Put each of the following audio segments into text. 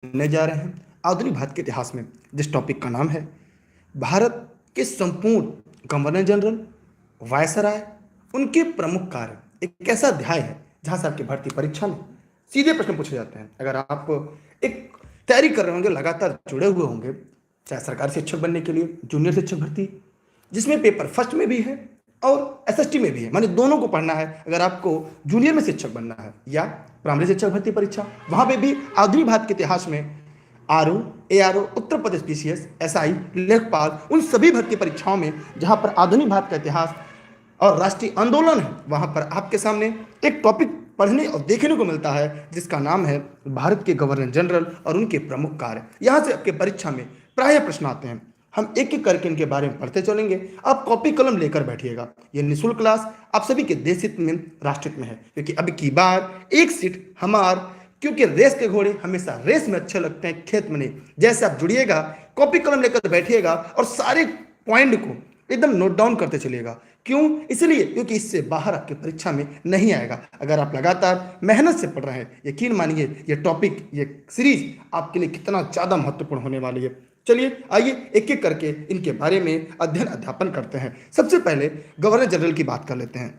पढ़ने जा रहे हैं आधुनिक भारत के इतिहास में, जिस टॉपिक का नाम है भारत के संपूर्ण गवर्नर जनरल, वायसराय, उनके प्रमुख कार्य। एक ऐसा अध्याय है जहां से आपकी भर्ती परीक्षा में सीधे प्रश्न पूछे जाते हैं। अगर आप एक तैयारी कर रहे होंगे, लगातार जुड़े हुए होंगे, चाहे सरकारी शिक्षक बनने के लिए जूनियर शिक्षक भर्ती, जिसमें पेपर फर्स्ट में भी है और एसएसटी में भी है, माने दोनों को पढ़ना है। अगर आपको जूनियर में शिक्षक बनना है या प्राइमरी शिक्षक भर्ती परीक्षा, वहां पे भी आधुनिक भारत के इतिहास में RO, ARO, Uttar Pradesh PCS, SI, लेखपाल, उन सभी भर्ती परीक्षाओं में जहां पर आधुनिक भारत का इतिहास और राष्ट्रीय आंदोलन है, वहां पर आपके सामने एक टॉपिक पढ़ने और देखने को मिलता है जिसका नाम है भारत के गवर्नर जनरल और उनके प्रमुख कार्य। यहां से आपके परीक्षा में प्रायः प्रश्न आते हैं। हम एक एक करके इनके बारे में पढ़ते चलेंगे। आप कॉपी कलम लेकर बैठिएगा। ये निःशुल्क क्लास आप सभी के देश हित में, राष्ट्र हित में है, क्योंकि अब की बार एक सीट हमार, क्योंकि रेस के घोड़े हमेशा रेस में अच्छे लगते हैं, खेत में नहीं। जैसे आप जुड़िएगा, कॉपी कलम लेकर बैठिएगा और सारे पॉइंट को एकदम नोट डाउन करते चलिएगा। क्यों? इसलिए क्योंकि इससे बाहर आपके परीक्षा में नहीं आएगा। अगर आप लगातार मेहनत से पढ़ रहे हैं, यकीन मानिए ये टॉपिक, ये सीरीज आपके लिए कितना ज़्यादा महत्वपूर्ण होने वाली है। चलिए आइए एक एक करके इनके बारे में अध्ययन अध्यापन करते हैं। सबसे पहले गवर्नर जनरल की बात कर लेते हैं।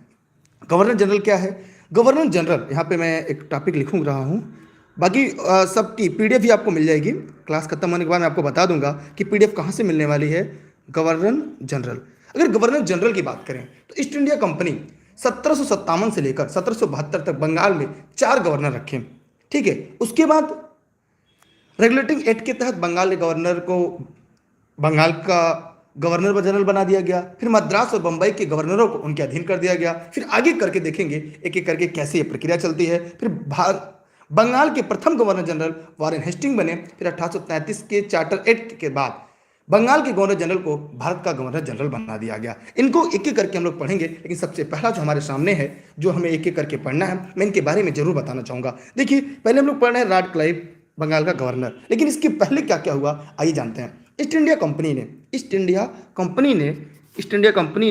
गवर्नर जनरल क्या है? गवर्नर जनरल, यहाँ पे मैं एक टॉपिक लिखूँ रहा हूँ, बाकी सबकी पीडीएफ भी आपको मिल जाएगी। क्लास खत्म होने के बाद मैं आपको बता दूंगा कि पीडीएफ कहाँ से मिलने वाली है। गवर्नर जनरल, अगर गवर्नर जनरल की बात करें तो ईस्ट इंडिया कंपनी 1757 से लेकर 1772 तक बंगाल में 4 गवर्नर रखे, ठीक है। उसके बाद रेगुलेटिंग एक्ट के तहत बंगाल के गवर्नर को बंगाल का गवर्नर जनरल बना दिया गया। फिर मद्रास और बंबई के गवर्नरों को उनके अधीन कर दिया गया। फिर आगे करके देखेंगे एक एक करके कैसे ये प्रक्रिया चलती है। फिर बंगाल के प्रथम गवर्नर जनरल वारेन हेस्टिंग बने। फिर 1833 के चार्टर एक्ट के बाद बंगाल के गवर्नर जनरल को भारत का गवर्नर जनरल बना दिया गया। इनको एक एक करके हम लोग पढ़ेंगे, लेकिन सबसे पहला जो हमारे सामने है, जो हमें एक एक करके पढ़ना है, मैं इनके बारे में जरूर बताना चाहूंगा। देखिए, पहले हम लोग पढ़ रहे हैं लॉर्ड क्लाइव, बंगाल का गवर्नर, लेकिन इसके पहले क्या क्या हुआ आइए जानते हैं। ईस्ट इंडिया कंपनी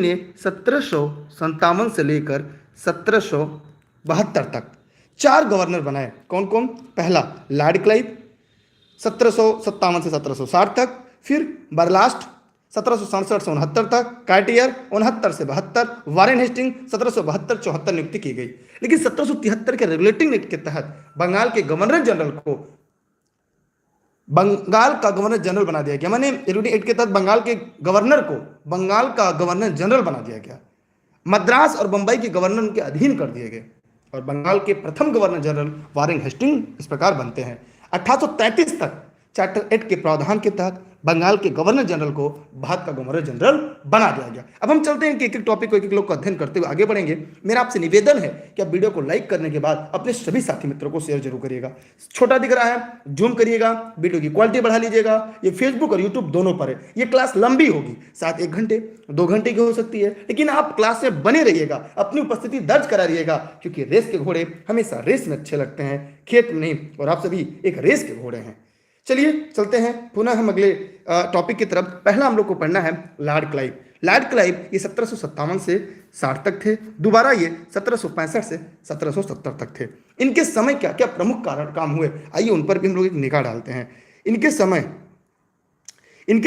ने 1757 से लेकर 1772 तक 4 गवर्नर बनाए। कौन कौन? पहला लॉर्ड क्लाइव 1757 से 1760 तक, फिर बर्लास्ट 1767 से 69 तक, कार्टियर 69 से 72, वारेन हेस्टिंग 1772-74 नियुक्ति की गई। लेकिन 1773 के रेगुलेटिंग एक्ट के तहत बंगाल के गवर्नर जनरल को बंगाल का गवर्नर जनरल बना दिया गया। माने रेगुलेटिंग एक्ट के तहत बंगाल के गवर्नर को बंगाल का गवर्नर जनरल बना दिया गया। मद्रास और बंबई के गवर्नर उनके अधीन कर दिए गए और बंगाल के प्रथम गवर्नर जनरल वारेन हेस्टिंग इस प्रकार बनते हैं। 1833 तक चार्टर एक्ट के प्रावधान के तहत बंगाल के गवर्नर जनरल को भारत का गवर्नर जनरल बना दिया गया। अब हम चलते हैं कि एक एक टॉपिक को एक एक लोग को अध्ययन करते हुए आगे बढ़ेंगे। मेरा आपसे निवेदन है कि आप वीडियो को लाइक करने के बाद अपने सभी साथी मित्रों को शेयर जरूर करिएगा। छोटा दिख रहा है, जूम करिएगा, वीडियो की क्वालिटी बढ़ा लीजिएगा। ये फेसबुक और यूट्यूब दोनों पर है। ये क्लास लंबी होगी, शायद 1 घंटे 2 घंटे की हो सकती है, लेकिन आप क्लास में बने रहिएगा, अपनी उपस्थिति दर्ज करा रहिएगा, क्योंकि रेस के घोड़े हमेशा रेस में अच्छे लगते हैं, खेत में नहीं। और आप सभी एक रेस के घोड़े हैं। चलिए चलते हैं पुनः हम अगले टॉपिक की तरफ। पहला हम लोग को पढ़ना है लॉर्ड क्लाइव। लॉर्ड क्लाइव ये 1757 से 60 तक थे। दोबारा ये 1765 से 1770 तक थे। इनके समय क्या क्या प्रमुख काम हुए, आइए उन पर भी हम लोग एक निगाह डालते हैं। इनके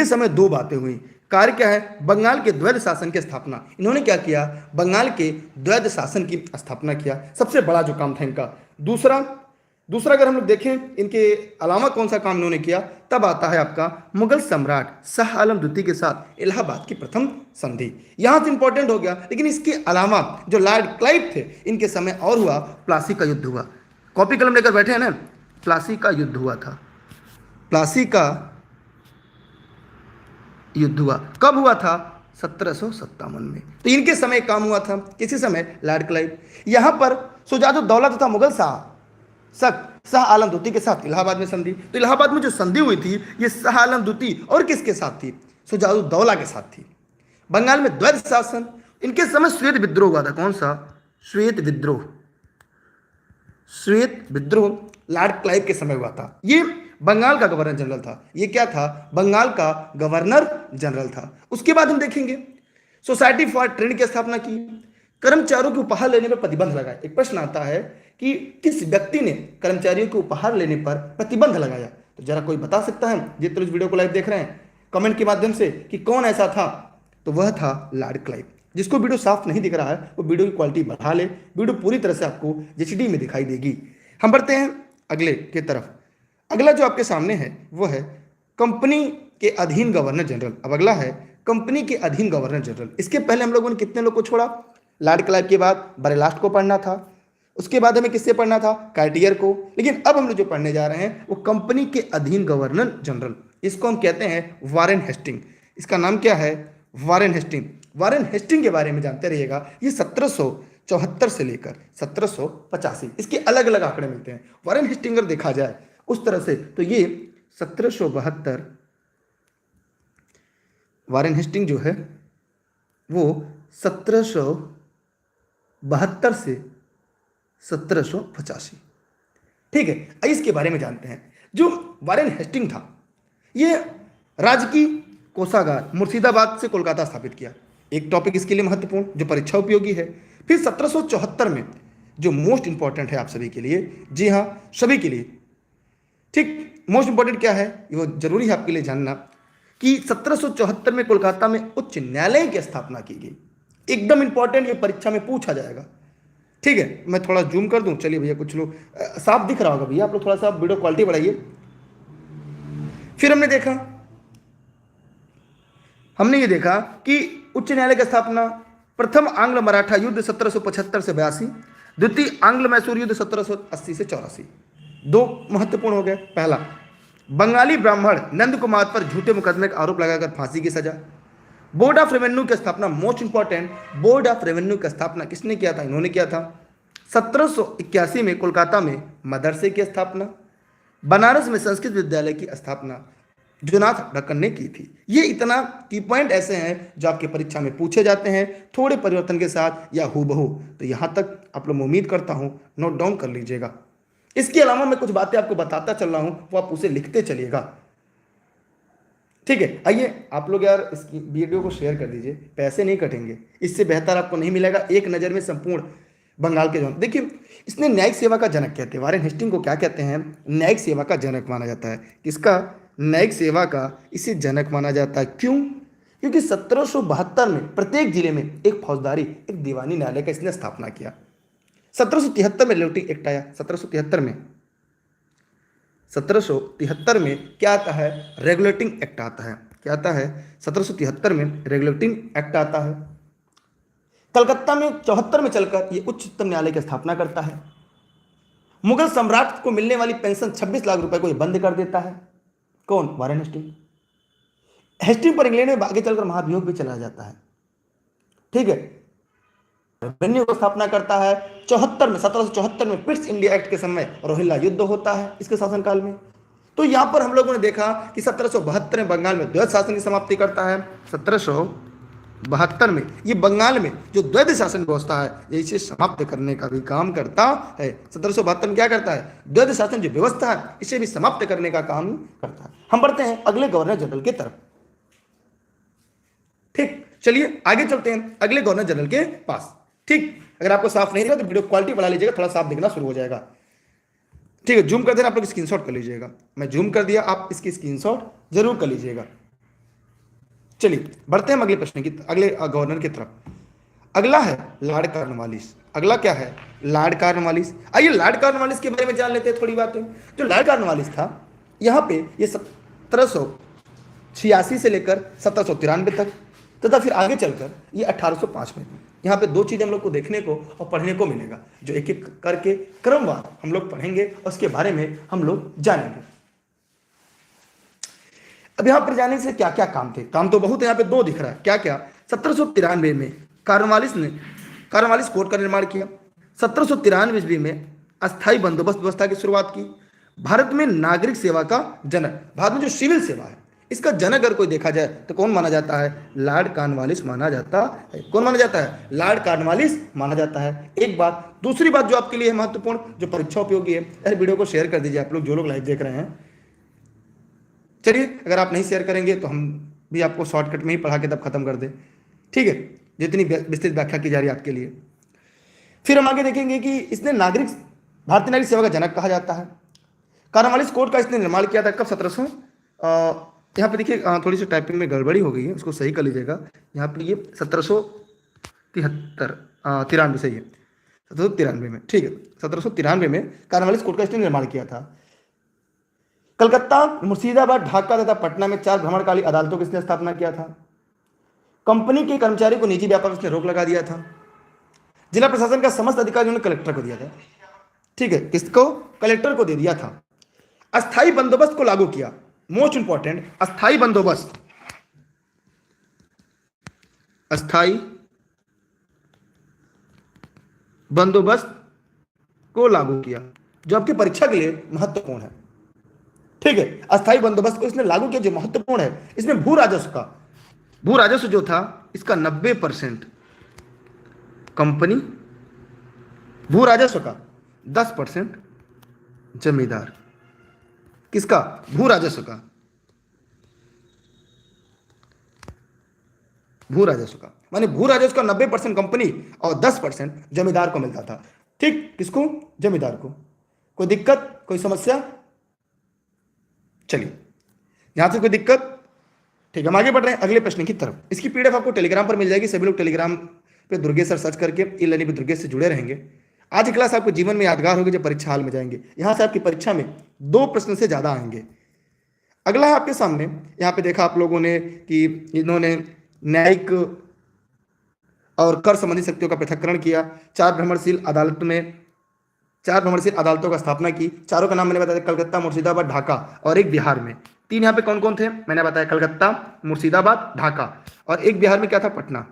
समय 2 बातें हुई। कार्य क्या है? बंगाल के द्वैध शासन की स्थापना। इन्होंने क्या किया? बंगाल के द्वैध शासन की स्थापना किया। सबसे बड़ा जो काम था इनका। दूसरा अगर हम लोग देखें इनके अलावा कौन सा काम इन्होंने किया, तब आता है आपका मुगल सम्राट शाह आलम द्वितीय के साथ इलाहाबाद की प्रथम संधि। यहां से इंपॉर्टेंट हो गया। लेकिन इसके अलावा जो लॉर्ड क्लाइव थे, इनके समय और हुआ, प्लासी का युद्ध हुआ। कॉपी कलम लेकर बैठे हैं ना? प्लासी का युद्ध हुआ था। प्लासी का युद्ध हुआ कब हुआ था? 1757 में। तो इनके समय काम हुआ था। किसी समय? Lord Clive. यहां पर सुजाउद्दौला तथा मुगल शाह आलम द्वितीय के साथ इलाहाबाद में संधि। तो इलाहाबाद में जो संधि हुई थी, ये शाह आलम द्वितीय और किसके साथ थी? सुजाउद्दौला के साथ थी। बंगाल में द्वैध शासन। इनके समय श्वेत विद्रोह हुआ था। कौन सा? श्वेत विद्रोह लॉर्ड क्लाइव के समय हुआ था। ये बंगाल का गवर्नर जनरल था। ये क्या था? बंगाल का गवर्नर जनरल था। उसके बाद हम देखेंगे सोसाइटी फॉर ट्रेड की स्थापना की। कर्मचारियों के उपहार लेने पर प्रतिबंध लगाया। एक प्रश्न आता है कि किस व्यक्ति ने कर्मचारियों को उपहार लेने पर प्रतिबंध लगाया? तो जरा कोई बता सकता है जितने लोग इस वीडियो को लाइव देख रहे हैं कमेंट के माध्यम से कि कौन ऐसा था? तो वह था लॉर्ड क्लाइव। जिसको वीडियो साफ नहीं दिख रहा है वो वीडियो की क्वालिटी बढ़ा ले, वीडियो पूरी तरह से आपको एचडी में दिखाई देगी। हम बढ़ते हैं अगले की तरफ। अगला जो आपके सामने है वो है कंपनी के अधीन गवर्नर जनरल। अब अगला है कंपनी के अधीन गवर्नर जनरल। इसके पहले हम लोगों ने कितने लोग को छोड़ा? लॉर्ड क्लाइव के बाद बरेलास्ट को पढ़ना था, उसके बाद हमें किससे पढ़ना था? कार्टियर को। लेकिन अब हम लोग जो पढ़ने जा रहे हैं वो कंपनी के अधीन गवर्नर जनरल, इसको हम कहते हैं वारेन हेस्टिंग। इसका नाम क्या है? Warren Hasting. वारेन हेस्टिंग के बारे में जानते रहिएगा। ये 1774 से लेकर 1785 इसके अलग अलग आंकड़े मिलते हैं। वारेन हेस्टिंग अगर देखा जाए उस तरह से तो ये 1772 वारेन हेस्टिंग जो है वो 1772 से 1785। ठीक है, इसके बारे में जानते हैं। जो वारेन हेस्टिंग था ये राजकीय कोषागार मुर्शिदाबाद से कोलकाता स्थापित किया। एक टॉपिक इसके लिए महत्वपूर्ण जो परीक्षा उपयोगी है। फिर 1774 में जो मोस्ट इंपॉर्टेंट है आप सभी के लिए, जी हाँ सभी के लिए, ठीक, मोस्ट इंपॉर्टेंट क्या है वो जरूरी है आपके लिए जानना कि 1774 में कोलकाता में उच्च न्यायालय की स्थापना की गई। एकदम इंपॉर्टेंट, ये परीक्षा में पूछा जाएगा। ठीक है, मैं थोड़ा जूम कर दूं। चलिए भैया, कुछ लोग साफ दिख रहा होगा भैया, आप लोग थोड़ा सा वीडियो क्वालिटी बढ़ाइए। फिर हमने ये देखा कि उच्च न्यायालय की स्थापना, प्रथम आंग्ल मराठा युद्ध 1775 से 82, द्वितीय आंग्ल मैसूर युद्ध 1780 से 84। दो महत्वपूर्ण हो गए। पहला, बंगाली ब्राह्मण नंद कुमार पर झूठे मुकदमे का आरोप लगाकर फांसी की सजा। बोर्ड ऑफ रेवेन्यू की स्थापना, most important, board of revenue की स्थापना किसने किया था? इन्होंने किया था। 1781 में कोलकाता में मदरसे की स्थापना। बनारस में संस्कृत विद्यालय की स्थापना जोनाथ ढक्कन ने की थी। ये इतना की पॉइंट ऐसे हैं जो आपके परीक्षा में पूछे जाते हैं, थोड़े परिवर्तन के साथ या हूबहू। तो यहां तक आप लोग उम्मीद करता हूं नोट डाउन कर लीजिएगा। इसके अलावा मैं कुछ बातें आपको बताता चल रहा हूं, वो आप उसे लिखते चलिएगा। ठीक है, आइए आप लोग यार इस वीडियो को शेयर कर दीजिए, पैसे नहीं कटेंगे, इससे बेहतर आपको नहीं मिलेगा। एक नज़र में संपूर्ण बंगाल के जौन देखिए, इसने न्यायिक सेवा का जनक कहते हैं। वारेन हेस्टिंग को क्या कहते हैं? न्यायिक सेवा का जनक माना जाता है। किसका? न्यायिक सेवा का इसे जनक माना जाता है। क्यों? क्योंकि 1772 में प्रत्येक जिले में एक फौजदारी, एक दीवानी न्यायालय का इसने स्थापना किया। 1773 में रेगुलेटिंग एक्ट आया। 1773 में क्या आता है? रेगुलेटिंग एक्ट आता है। क्या आता है? 1773 में रेगुलेटिंग एक्ट आता है। कलकत्ता में 74 में चलकर ये उच्चतम न्यायालय की स्थापना करता है। मुगल सम्राट को मिलने वाली पेंशन 26 लाख रुपए को ये बंद कर देता है। कौन? Warren Hasting. हेस्टिंग पर इंग्लैंड में आगे चलकर महाभियोग भी चला जाता है। ठीक है, रेवेन्यू की स्थापना करता है। 1774 में पिट्स इंडिया एक्ट के समय रोहिल्ला युद्ध होता है इसके शासनकाल में। तो यहां पर हम लोगों ने देखा कि 1772 में बंगाल में द्वैध शासन की समाप्ति करता है। 1772 में ये बंगाल में जो द्वैध शासन व्यवस्था है इसे समाप्त करने का भी काम करता है। 1772 में क्या करता है? द्वैध शासन जो व्यवस्था है इसे भी समाप्त करने का काम करता है। हम बढ़ते हैं अगले गवर्नर जनरल की तरफ। ठीक, चलिए आगे चलते हैं अगले गवर्नर जनरल के पास। ठीक, अगर आपको साफ नहीं दिखा तो वीडियो क्वालिटी बढ़ा लीजिएगा, थोड़ा साफ दिखना शुरू हो जाएगा। ठीक है, जूम कर देना, आप लोग स्क्रीनशॉट कर लीजिएगा। मैं जूम कर दिया, आप इसकी स्क्रीनशॉट जरूर कर लीजिएगा। चलिए बढ़ते हैं अगले प्रश्न की, अगले गवर्नर की तरफ। अगला है लॉर्ड कॉर्नवालिस। अगला क्या है? Lord Cornwallis. आइए लॉर्ड कॉर्नवालिस के बारे में जान लेते हैं थोड़ी बातें। जो लॉर्ड कॉर्नवालिस था, यहाँ पे ये 1786 से लेकर 1793 तक, तथा फिर आगे चलकर ये 1805 में। यहाँ पे दो चीज़ हम लोग को देखने को और पढ़ने को मिलेगा, जो एक एक करके क्रमवार हम लोग पढ़ेंगे और उसके बारे में हम लोग जानेंगे। अब यहाँ पर जाने से क्या क्या काम थे? काम तो बहुत है, यहाँ पे दो दिख रहा है। क्या क्या? 1793 में कॉर्नवालिस कोर्ट का निर्माण किया। 1793 ईस्वी में अस्थायी बंदोबस्त व्यवस्था की शुरुआत की। भारत में नागरिक सेवा का जनक, भारत में जो सिविल सेवा है इसका जनक अगर कोई देखा जाए तो कौन माना जाता है? लॉर्ड कॉर्नवालिस माना जाता है। कौन माना जाता है? लॉर्ड कॉर्नवालिस माना जाता है। एक बात। दूसरी बात जो आपके लिए है महत्वपूर्ण, जो परीक्षा उपयोगी है, यार वीडियो को शेयर कर दीजिए आप लोग, जो लोग लाइव देख रहे हैं। चलिए, अगर आप नहीं शेयर करेंगे तो हम भी आपको शॉर्टकट में ही पढ़ा के तब खत्म कर दें। ठीक है, जितनी विस्तृत व्याख्या की जा रही है आपके लिए। फिर हम आगे देखेंगे कि इसने भारतीय नागरिक सेवा का जनक कहा जाता है। कॉर्नवालिस कोड का इसने निर्माण किया था कब? 1700, यहाँ पे देखिए थोड़ी सी टाइपिंग में गड़बड़ी हो गई है, उसको सही कर लीजिएगा। यहाँ पे ये 1773, 93 सही है, 1793 में, ठीक है, 1793 में कॉर्नवालिस कोड का इसने निर्माण किया था। कलकत्ता, मुर्शिदाबाद, ढाका तथा पटना में 4 भ्रमणकाली अदालतों की इसने स्थापना किया था। कंपनी के कर्मचारी को निजी व्यापार में इसने रोक लगा दिया था। जिला प्रशासन का समस्त अधिकार उन्होंने कलेक्टर को दिया था, ठीक है, किसको? कलेक्टर को दे दिया था। अस्थाई बंदोबस्त को लागू किया, मोस्ट इंपॉर्टेंट, अस्थाई बंदोबस्त, अस्थाई बंदोबस्त को लागू किया, जो आपकी परीक्षा के लिए महत्वपूर्ण है, ठीक है। अस्थाई बंदोबस्त को इसने लागू किया जो महत्वपूर्ण है। इसमें भू राजस्व जो था इसका 90% कंपनी, भू राजस्व का 10% जमींदार। किसका? भू राजस्व का, भू राजस्व का, माने भू राजस्व का 90% कंपनी और 10% जमींदार को मिलता था, ठीक, किसको? जमींदार को। कोई दिक्कत, कोई समस्या? चलिए, यहां से कोई दिक्कत? ठीक है, हम आगे बढ़ रहे हैं अगले प्रश्न की तरफ। इसकी पीडीएफ आपको टेलीग्राम पर मिल जाएगी, सभी लोग टेलीग्राम पे दुर्गेश सर सर्च करके ई लर्निंग विद दुर्गेश से जुड़े रहेंगे। आज की क्लास आपको जीवन में यादगार होगी जब परीक्षा हाल में जाएंगे। यहां से आपकी परीक्षा में 2 प्रश्न से ज्यादा आएंगे। अगला है आपके सामने, यहाँ पे देखा आप लोगों ने कि इन्होंने न्यायिक और कर संबंधी शक्तियों का पृथक्करण किया। 4 भ्रमणशील अदालतों का स्थापना की। चारों का नाम मैंने बताया, कलकत्ता, मुर्शिदाबाद, ढाका और एक बिहार में। 3 यहाँ पे कौन कौन थे मैंने बताया, कलकत्ता, मुर्शिदाबाद, ढाका, और एक बिहार में क्या था? पटना,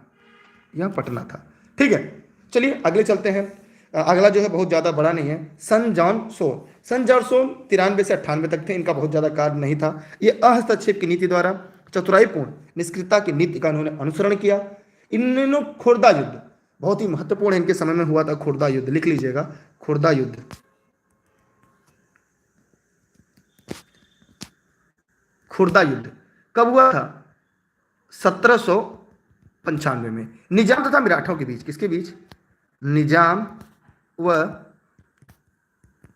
यहाँ पटना था, ठीक है। चलिए अगले चलते हैं। अगला जो है बहुत ज़्यादा बड़ा नहीं है, सन जॉन सोन। सन जॉन सोन 93 से 98 तक थे, इनका बहुत ज़्यादा कार्य नहीं था। ये अहस्तक्षेप की नीति द्वारा चतुराईपूर्ण निष्क्रियता की नीति का उन्होंने अनुसरण किया। इन्होंने खुर्दा युद्ध, बहुत ही महत्वपूर्ण इनके समय में हुआ था, खुर्दा युद्ध, लिख लीजिएगा, खुर्दा युद्ध। खुर्दा युद्ध कब हुआ था? 1795 में, निजाम तथा मराठों के बीच। किसके बीच? निजाम व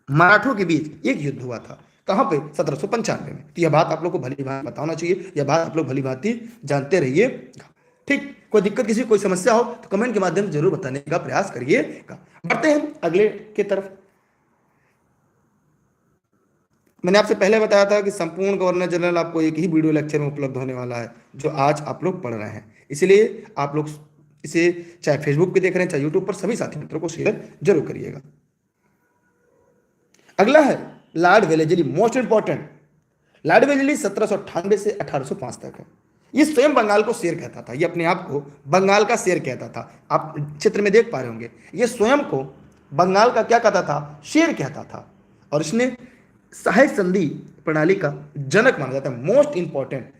मराठों के बीच एक युद्ध हुआ था। कहां पे? 1795 में। तो यह बात आप लोग को भली भांति पता होना चाहिए, यह बात आप लोग भली भांति जानते रहिए, ठीक। कोई दिक्कत, किसी कोई समस्या हो तो कमेंट के माध्यम से जरूर बताने का प्रयास करिएगा। बढ़ते हैं अगले की तरफ। मैंने आपसे पहले बताया था कि संपूर्ण गवर्नर जनरल आपको एक ही वीडियो लेक्चर में उपलब्ध होने वाला है, जो आज आप लोग पढ़ रहे हैं। इसलिए आप लोग इसे चाहे फेसबुक पे देख रहे हैं, चाहे यूट्यूब पर, सभी साथी मित्रों को शेयर जरूर करिएगा। अगला है Lord Wellesley, most important. Lord Wellesley 1798 से 1805 तक है। ये स्वयं बंगाल को शेर कहता था, ये अपने आप को बंगाल का शेर कहता था। आप चित्र में देख पा रहे होंगे, ये स्वयं को बंगाल का क्या कहता था? शेर कहता था। और इसने सहायक संधि प्रणाली का जनक माना जाता है, मोस्ट इंपॉर्टेंट।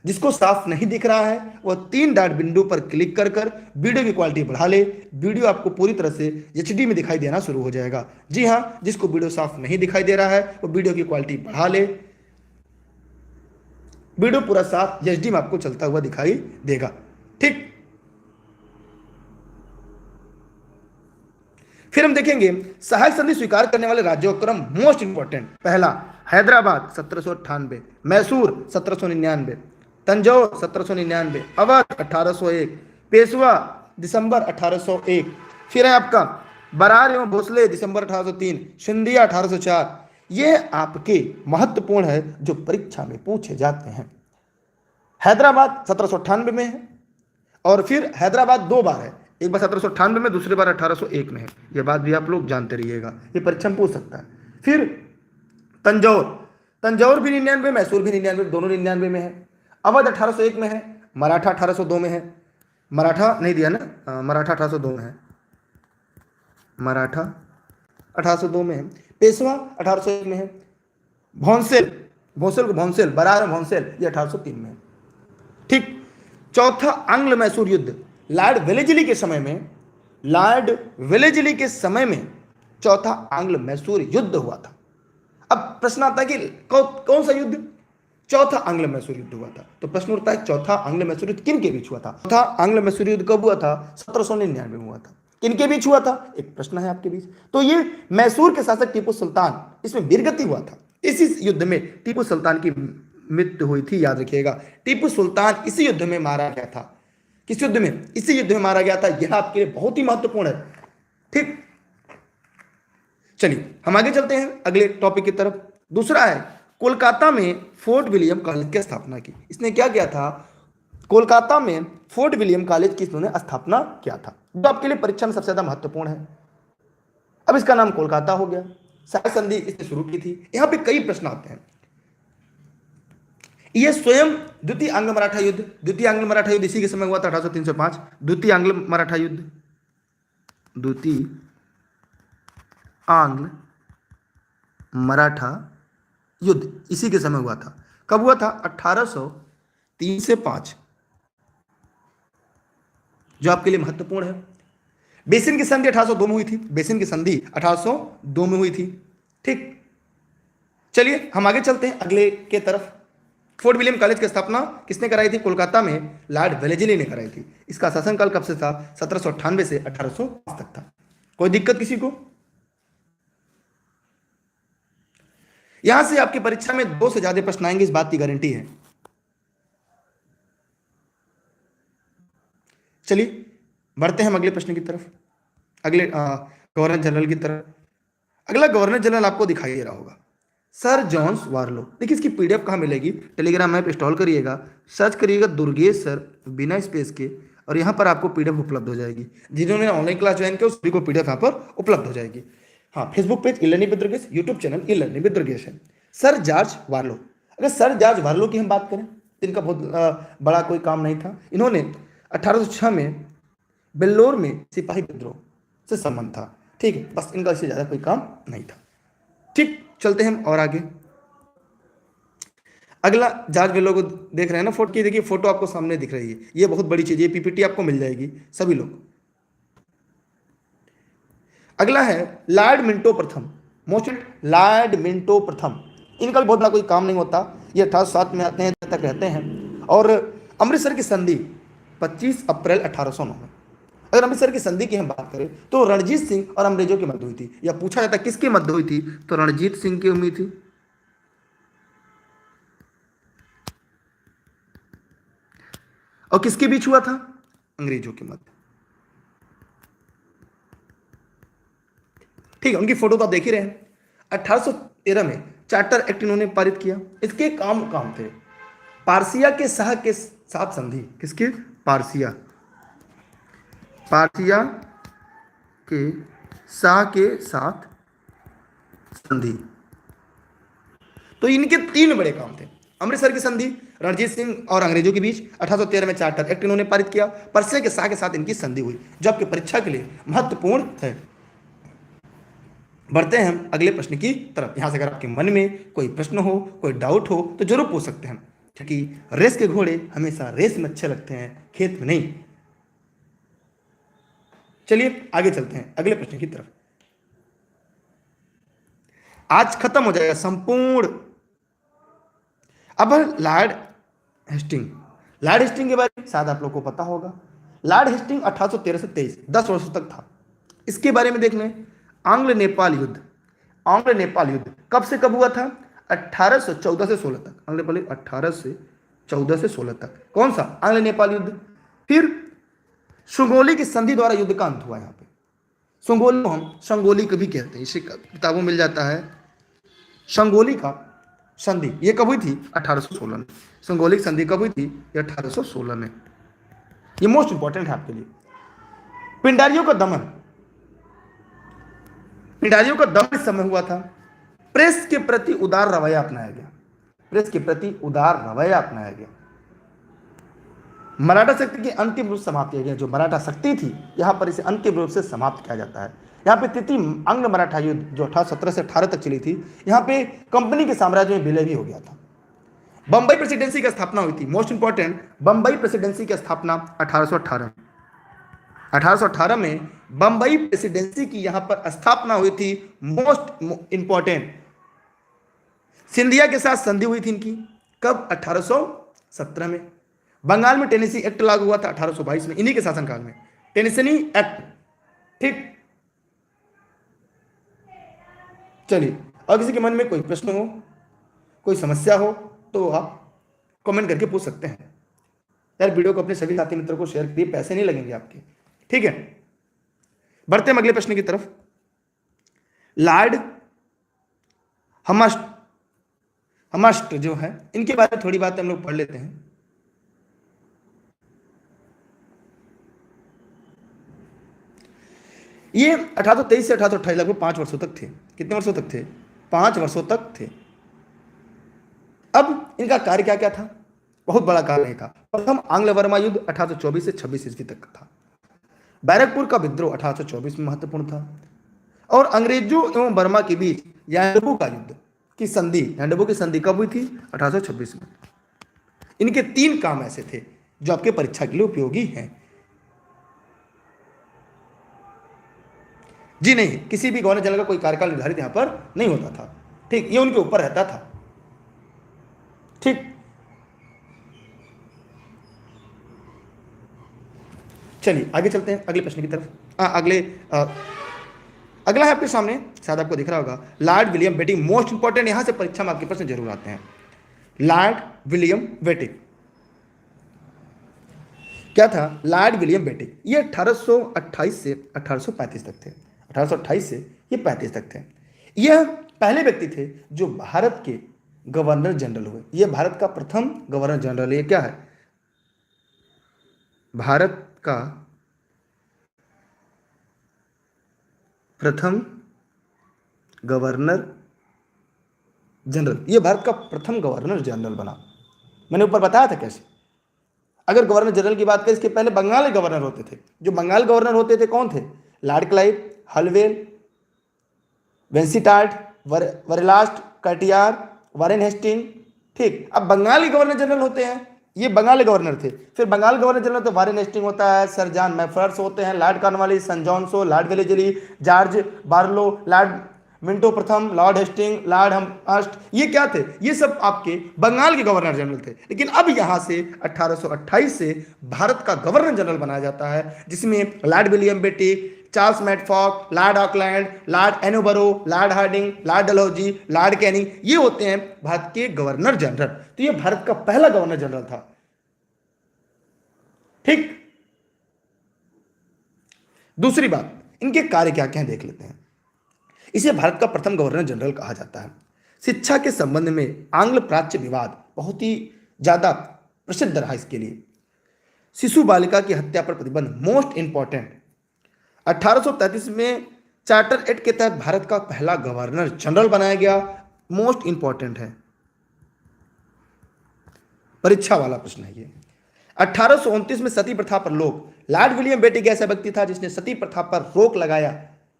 जिसको साफ नहीं दिख रहा है वह 3 डॉट बिंदु पर क्लिक कर कर वीडियो की क्वालिटी बढ़ा ले। वीडियो आपको पूरी तरह से एचडी में दिखाई देना शुरू हो जाएगा। जी हां, जिसको वीडियो साफ नहीं दिखाई दे रहा है वो वीडियो की क्वालिटी बढ़ा ले। वीडियो पूरा साफ एचडी में आपको चलता हुआ दिखाई देगा, ठीक। फिर हम देखेंगे सहायक संधि स्वीकार करने वाले राज्यों का क्रम, मोस्ट इंपॉर्टेंट। पहला हैदराबाद 1798, मैसूर 1799, तंजौर 1799, अवध 1801, पेशवा दिसंबर 1801। फिर है आपका बरार एवं भोसले दिसंबर 1803, सिंधिया 1804। ये आपके महत्वपूर्ण है जो परीक्षा में पूछे जाते हैं। हैदराबाद 1798 में है, और फिर हैदराबाद 2 बार है, एक बार 1798 में, दूसरी बार 1801 में है। यह बात भी आप लोग जानते रहिएगा, ये परीक्षा में पूछ सकता है। फिर तंजौर भी 99, मैसूर भी 99, दोनों 99 में है। अवध 1801 में है, मराठा 1802 में है। मराठा नहीं दिया ना, मराठा 1802 में है, मराठा 1802 में है। पेशवा 1801 में है। भोंसेल बरार भोंसेल, ये 1803 में है, ठीक। चौथा आंग्ल मैसूर युद्ध, लॉर्ड वेलेस्ली के समय में चौथा आंग्ल मैसूर युद्ध हुआ था। अब प्रश्न आता है कि कौन सा युद्ध? चौथा आंग्ल मैसूर युद्ध हुआ था। तो प्रश्न उठता है चौथा आंग्ल मैसूर युद्ध किन के बीच हुआ था? चौथा आंग्ल मैसूर युद्ध कब हुआ था? 1799 में हुआ था। किनके बीच हुआ था, एक प्रश्न है आपके बीच। तो ये मैसूर के शासक टीपू सुल्तान, इसमें वीरगति हुआ था। इसी युद्ध में टीपू सुल्तान की मृत्यु हुई थी, याद रखिएगा। टीपू सुल्तान इसी युद्ध में मारा गया था। किस युद्ध में, इसी युद्ध में मारा गया था। यह आपके लिए बहुत ही महत्वपूर्ण है, ठीक। चलिए हम आगे चलते हैं अगले टॉपिक की तरफ। दूसरा है, कोलकाता में फोर्ट विलियम कॉलेज की स्थापना की। इसने क्या किया था, कोलकाता में फोर्ट विलियम कॉलेज की इन्होंने स्थापना किया था, जो आपके लिए परीक्षा में सबसे ज्यादा महत्वपूर्ण है। अब इसका नाम कोलकाता हो गया। सहायक संधि इसने शुरू की थी। यहां पे कई प्रश्न आते हैं। यह स्वयं द्वितीय आंग्ल मराठा युद्ध, द्वितीय आंग्ल मराठा युद्ध इसी के समय हुआ था 1803 से 5। द्वितीय आंग्ल मराठा युद्ध, द्वितीय आंग्ल मराठा युद्ध इसी के समय हुआ था। कब हुआ था, 1803 से 5, जो आपके लिए महत्वपूर्ण है। बेसिन की संधि 1802 में हुई थी। बेसिन की संधि 1802 में हुई थी, ठीक। चलिए हम आगे चलते हैं अगले के तरफ। फोर्ट विलियम कॉलेज की स्थापना किसने कराई थी, कोलकाता में लॉर्ड वेलेस्ली ने कराई थी। इसका शासनकाल कब से था, 1798 से 1805 तक था। कोई दिक्कत किसी को? यहां से आपकी परीक्षा में 2 से ज्यादा प्रश्न आएंगे, इस बात की गारंटी है। चलिए बढ़ते हैं हम अगले प्रश्न की तरफ, अगले गवर्नर जनरल की तरफ। अगला गवर्नर जनरल आपको दिखाई दे रहा होगा, सर जॉन्स वार्लो। देखिए इसकी पीडीएफ कहाँ मिलेगी, टेलीग्राम ऐप इंस्टॉल करिएगा, सर्च करिएगा दुर्गेश सर बिना स्पेस के, और यहाँ पर आपको पीडीएफ उपलब्ध हो जाएगी। जिन्होंने ऑनलाइन क्लास ज्वाइन किया उस सभी को पीडीएफ यहाँ पर उपलब्ध हो जाएगी। हाँ, Facebook page e learning with Durgesh, YouTube channel e learning with Durgesh है। सर जॉर्ज वार्लो, अगर सर जॉर्ज वार्लो की हम बात करें, इनका बहुत बड़ा कोई काम नहीं था। इन्होंने 1806 में बेल्लोर में सिपाही विद्रोह से संबंध था, ठीक है, बस इनका इससे ज्यादा कोई काम नहीं था, ठीक। चलते हैं और आगे। अगला जॉर्ज वेलो को देख रहे हैं ना, फोटो की देखिए, फोटो आपको सामने दिख रही है, ये बहुत बड़ी चीज है, पीपीटी आपको मिल जाएगी सभी लोग। अगला है लॉर्ड मिंटो प्रथम, मोस्ट लॉर्ड मिंटो प्रथम। इनका भी बहुत बड़ा कोई काम नहीं होता, ये 1807 में आते हैं, तक रहते हैं। और अमृतसर की संधि 25 अप्रैल 1809 में। अगर अमृतसर की संधि की हम बात करें तो रणजीत सिंह और अंग्रेजों की मध्य हुई थी, या पूछा जाता किसके मध्य हुई थी, तो रणजीत सिंह की हुई थी। और किसके बीच हुआ था, अंग्रेजों के मध्य, ठीक है। उनकी फोटो तो आप देख ही रहे हैं। 1813 में चार्टर एक्ट इन्होंने पारित किया। इसके काम थे पारसिया के शाह के साथ संधि, किसके, पारसिया के शाह के साथ संधि। तो इनके 3 बड़े काम थे, अमृतसर की संधि, रणजीत सिंह और अंग्रेजों के बीच 1813 में चार्टर एक्ट इन्होंने पारित किया, परसिया के शाह के साथ इनकी संधि हुई, जो आपकी परीक्षा के लिए महत्वपूर्ण है। बढ़ते हैं हम अगले प्रश्न की तरफ। यहां से अगर आपके मन में कोई प्रश्न हो, कोई डाउट हो, तो जरूर पूछ सकते हैं, क्योंकि रेस के घोड़े हमेशा रेस में अच्छे लगते हैं, खेत में नहीं। चलिए आगे चलते हैं अगले प्रश्न की तरफ। आज खत्म हो जाएगा संपूर्ण। अब लॉर्ड हेस्टिंग, लॉर्ड हेस्टिंग के बारे में शायद आप लोग को पता होगा। लॉर्ड हेस्टिंग 1813 से 23, 10 वर्षों तक था। इसके बारे में देख लें, आंग्ल नेपाल युद्ध, आंग्ल नेपाल युद्ध कब से कब हुआ था, 1814 से 16 तक। आंग्ल नेपाल 1814 से 16 तक, कौन सा, आंग्ल नेपाल युद्ध। फिर सुगोली की संधि द्वारा युद्ध का अंत हुआ। यहाँ पे सुगोली हम संगोली कभी कहते हैं, इसे किताबों मिल जाता है। संगोली का संधि ये कब हुई थी, 1816 में। संगोली की संधि कब हुई थी, ये 1816 में। ये मोस्ट इंपॉर्टेंट है आपके लिए। पिंडारियों का दमन, पिंडारियों का दमन इस समय हुआ था। प्रेस के प्रति उदार रवैया अपनाया गया, प्रेस के प्रति उदार रवैया अपनाया गया। मराठा शक्ति की अंतिम रूप से समाप्त किया गया। जो मराठा शक्ति थी यहां पर इसे अंतिम रूप से समाप्त किया जाता है। यहाँ पे तृतीय आंग्ल मराठा युद्ध जो 1817 से 18 तक चली थी, यहाँ पे कंपनी के साम्राज्य में विलय भी हो गया था। बंबई प्रेसिडेंसी की स्थापना हुई थी, मोस्ट इंपॉर्टेंट, बंबई प्रेसिडेंसी की स्थापना 1818, 1818 में बंबई प्रेसिडेंसी की यहां पर स्थापना हुई थी। मोस्ट इंपॉर्टेंट, सिंधिया के साथ संधि हुई थी इनकी, कब, 1817 में। बंगाल में टेनेसी एक्ट लागू हुआ था 1822 में, इन्हीं के शासनकाल में टेनेसी एक्ट ठीक। चलिए, और किसी के मन में कोई प्रश्न हो, कोई समस्या हो, तो आप कमेंट करके पूछ सकते हैं। यार वीडियो को अपने सभी साथी मित्रों को शेयर करिए, पैसे नहीं लगेंगे आपके, ठीक है। बढ़ते हैं अगले प्रश्न की तरफ। लॉर्ड हमास्ट हमास्ट जो है, इनके बारे में थोड़ी बात हम लोग पढ़ लेते हैं। ये 1823 से 1828 लगभग 5 वर्षों तक थे। कितने वर्षों तक थे? 5 वर्षों तक थे। अब इनका कार्य क्या क्या था? बहुत बड़ा कार्य नहीं था। प्रथम आंग्ल वर्मा युद्ध 1824 से 26 ईस्वी तक का था। बैरकपुर का विद्रोह 1824 में महत्वपूर्ण था। और अंग्रेजों एवं बर्मा के बीच यांडबू का युद्ध की संधि, यांडबू की संधि कब हुई थी? 1826 में। इनके 3 काम ऐसे थे जो आपके परीक्षा के लिए उपयोगी हैं। जी नहीं, किसी भी गवर्नर जनरल का कोई कार्यकाल निर्धारित यहां पर नहीं होता था, ठीक, ये उनके ऊपर रहता था, ठीक। चलिए आगे चलते हैं अगले प्रश्न की तरफ। अगला है आपके सामने, शायद आपको दिख रहा होगा, Lord William Bentinck. Most important, यहां से परीक्षा में आपके प्रश्न जरूर आते हैं। लॉर्ड विलियम बेटिंग क्या था? लॉर्ड विलियम बेटिंग ये 1828 से 1835 तक थे। 1828 से ये 35 तक थे। यह पहले व्यक्ति थे जो भारत के गवर्नर जनरल हुए। यह भारत का प्रथम गवर्नर जनरल। ये क्या है? भारत का प्रथम गवर्नर जनरल। यह भारत का प्रथम गवर्नर जनरल बना। मैंने ऊपर बताया था कैसे। अगर गवर्नर जनरल की बात करें, इसके पहले बंगाली गवर्नर होते थे। जो बंगाल गवर्नर होते थे कौन थे? Lord Clive, Holwell, Vansittart, Verelst, Cartier, Warren Hasting, ठीक। अब बंगाली गवर्नर जनरल होते हैं, ये बंगाली गवर्नर थे। फिर बंगाल गवर्नर जनरल तो वारेन हेस्टिंग होता है, सर जॉन मैफर्स होते हैं, lord Cornwallis, sir John Shore, lord Wellesley, George Barlow, lord Minto प्रथम, लॉर्ड हेस्टिंग, लॉर्ड हम्स्ट, ये क्या थे? ये सब आपके बंगाल के गवर्नर जनरल थे। लेकिन अब यहां से 1828 से भारत का गवर्नर जनरल बनाया जाता है, जिसमें लॉर्ड विलियम बेटी, Charles Metcalfe, lord Auckland, lord Ellenborough, lord Hardinge, lord Dalhousie, lord Canning, ये होते हैं भारत के गवर्नर जनरल। तो ये भारत का पहला गवर्नर जनरल था, ठीक। दूसरी बात, इनके कार्य क्या क्या हैं देख लेते हैं। इसे भारत का प्रथम गवर्नर जनरल कहा जाता है। शिक्षा के संबंध में आंग्ल प्राच्य विवाद बहुत ही ज्यादा प्रसिद्ध रहा। इसके लिए शिशु बालिका की हत्या पर प्रतिबंध, मोस्ट इंपॉर्टेंट। 1833 में चार्टर एक्ट के तहत भारत का पहला गवर्नर जनरल बनाया गया, मोस्ट इंपॉर्टेंट है, परीक्षा वाला प्रश्न है ये। 1829 में सती प्रथा पर रोक, लॉर्ड विलियम बेटिंग ऐसा व्यक्ति था जिसने सती प्रथा पर रोक लगाया,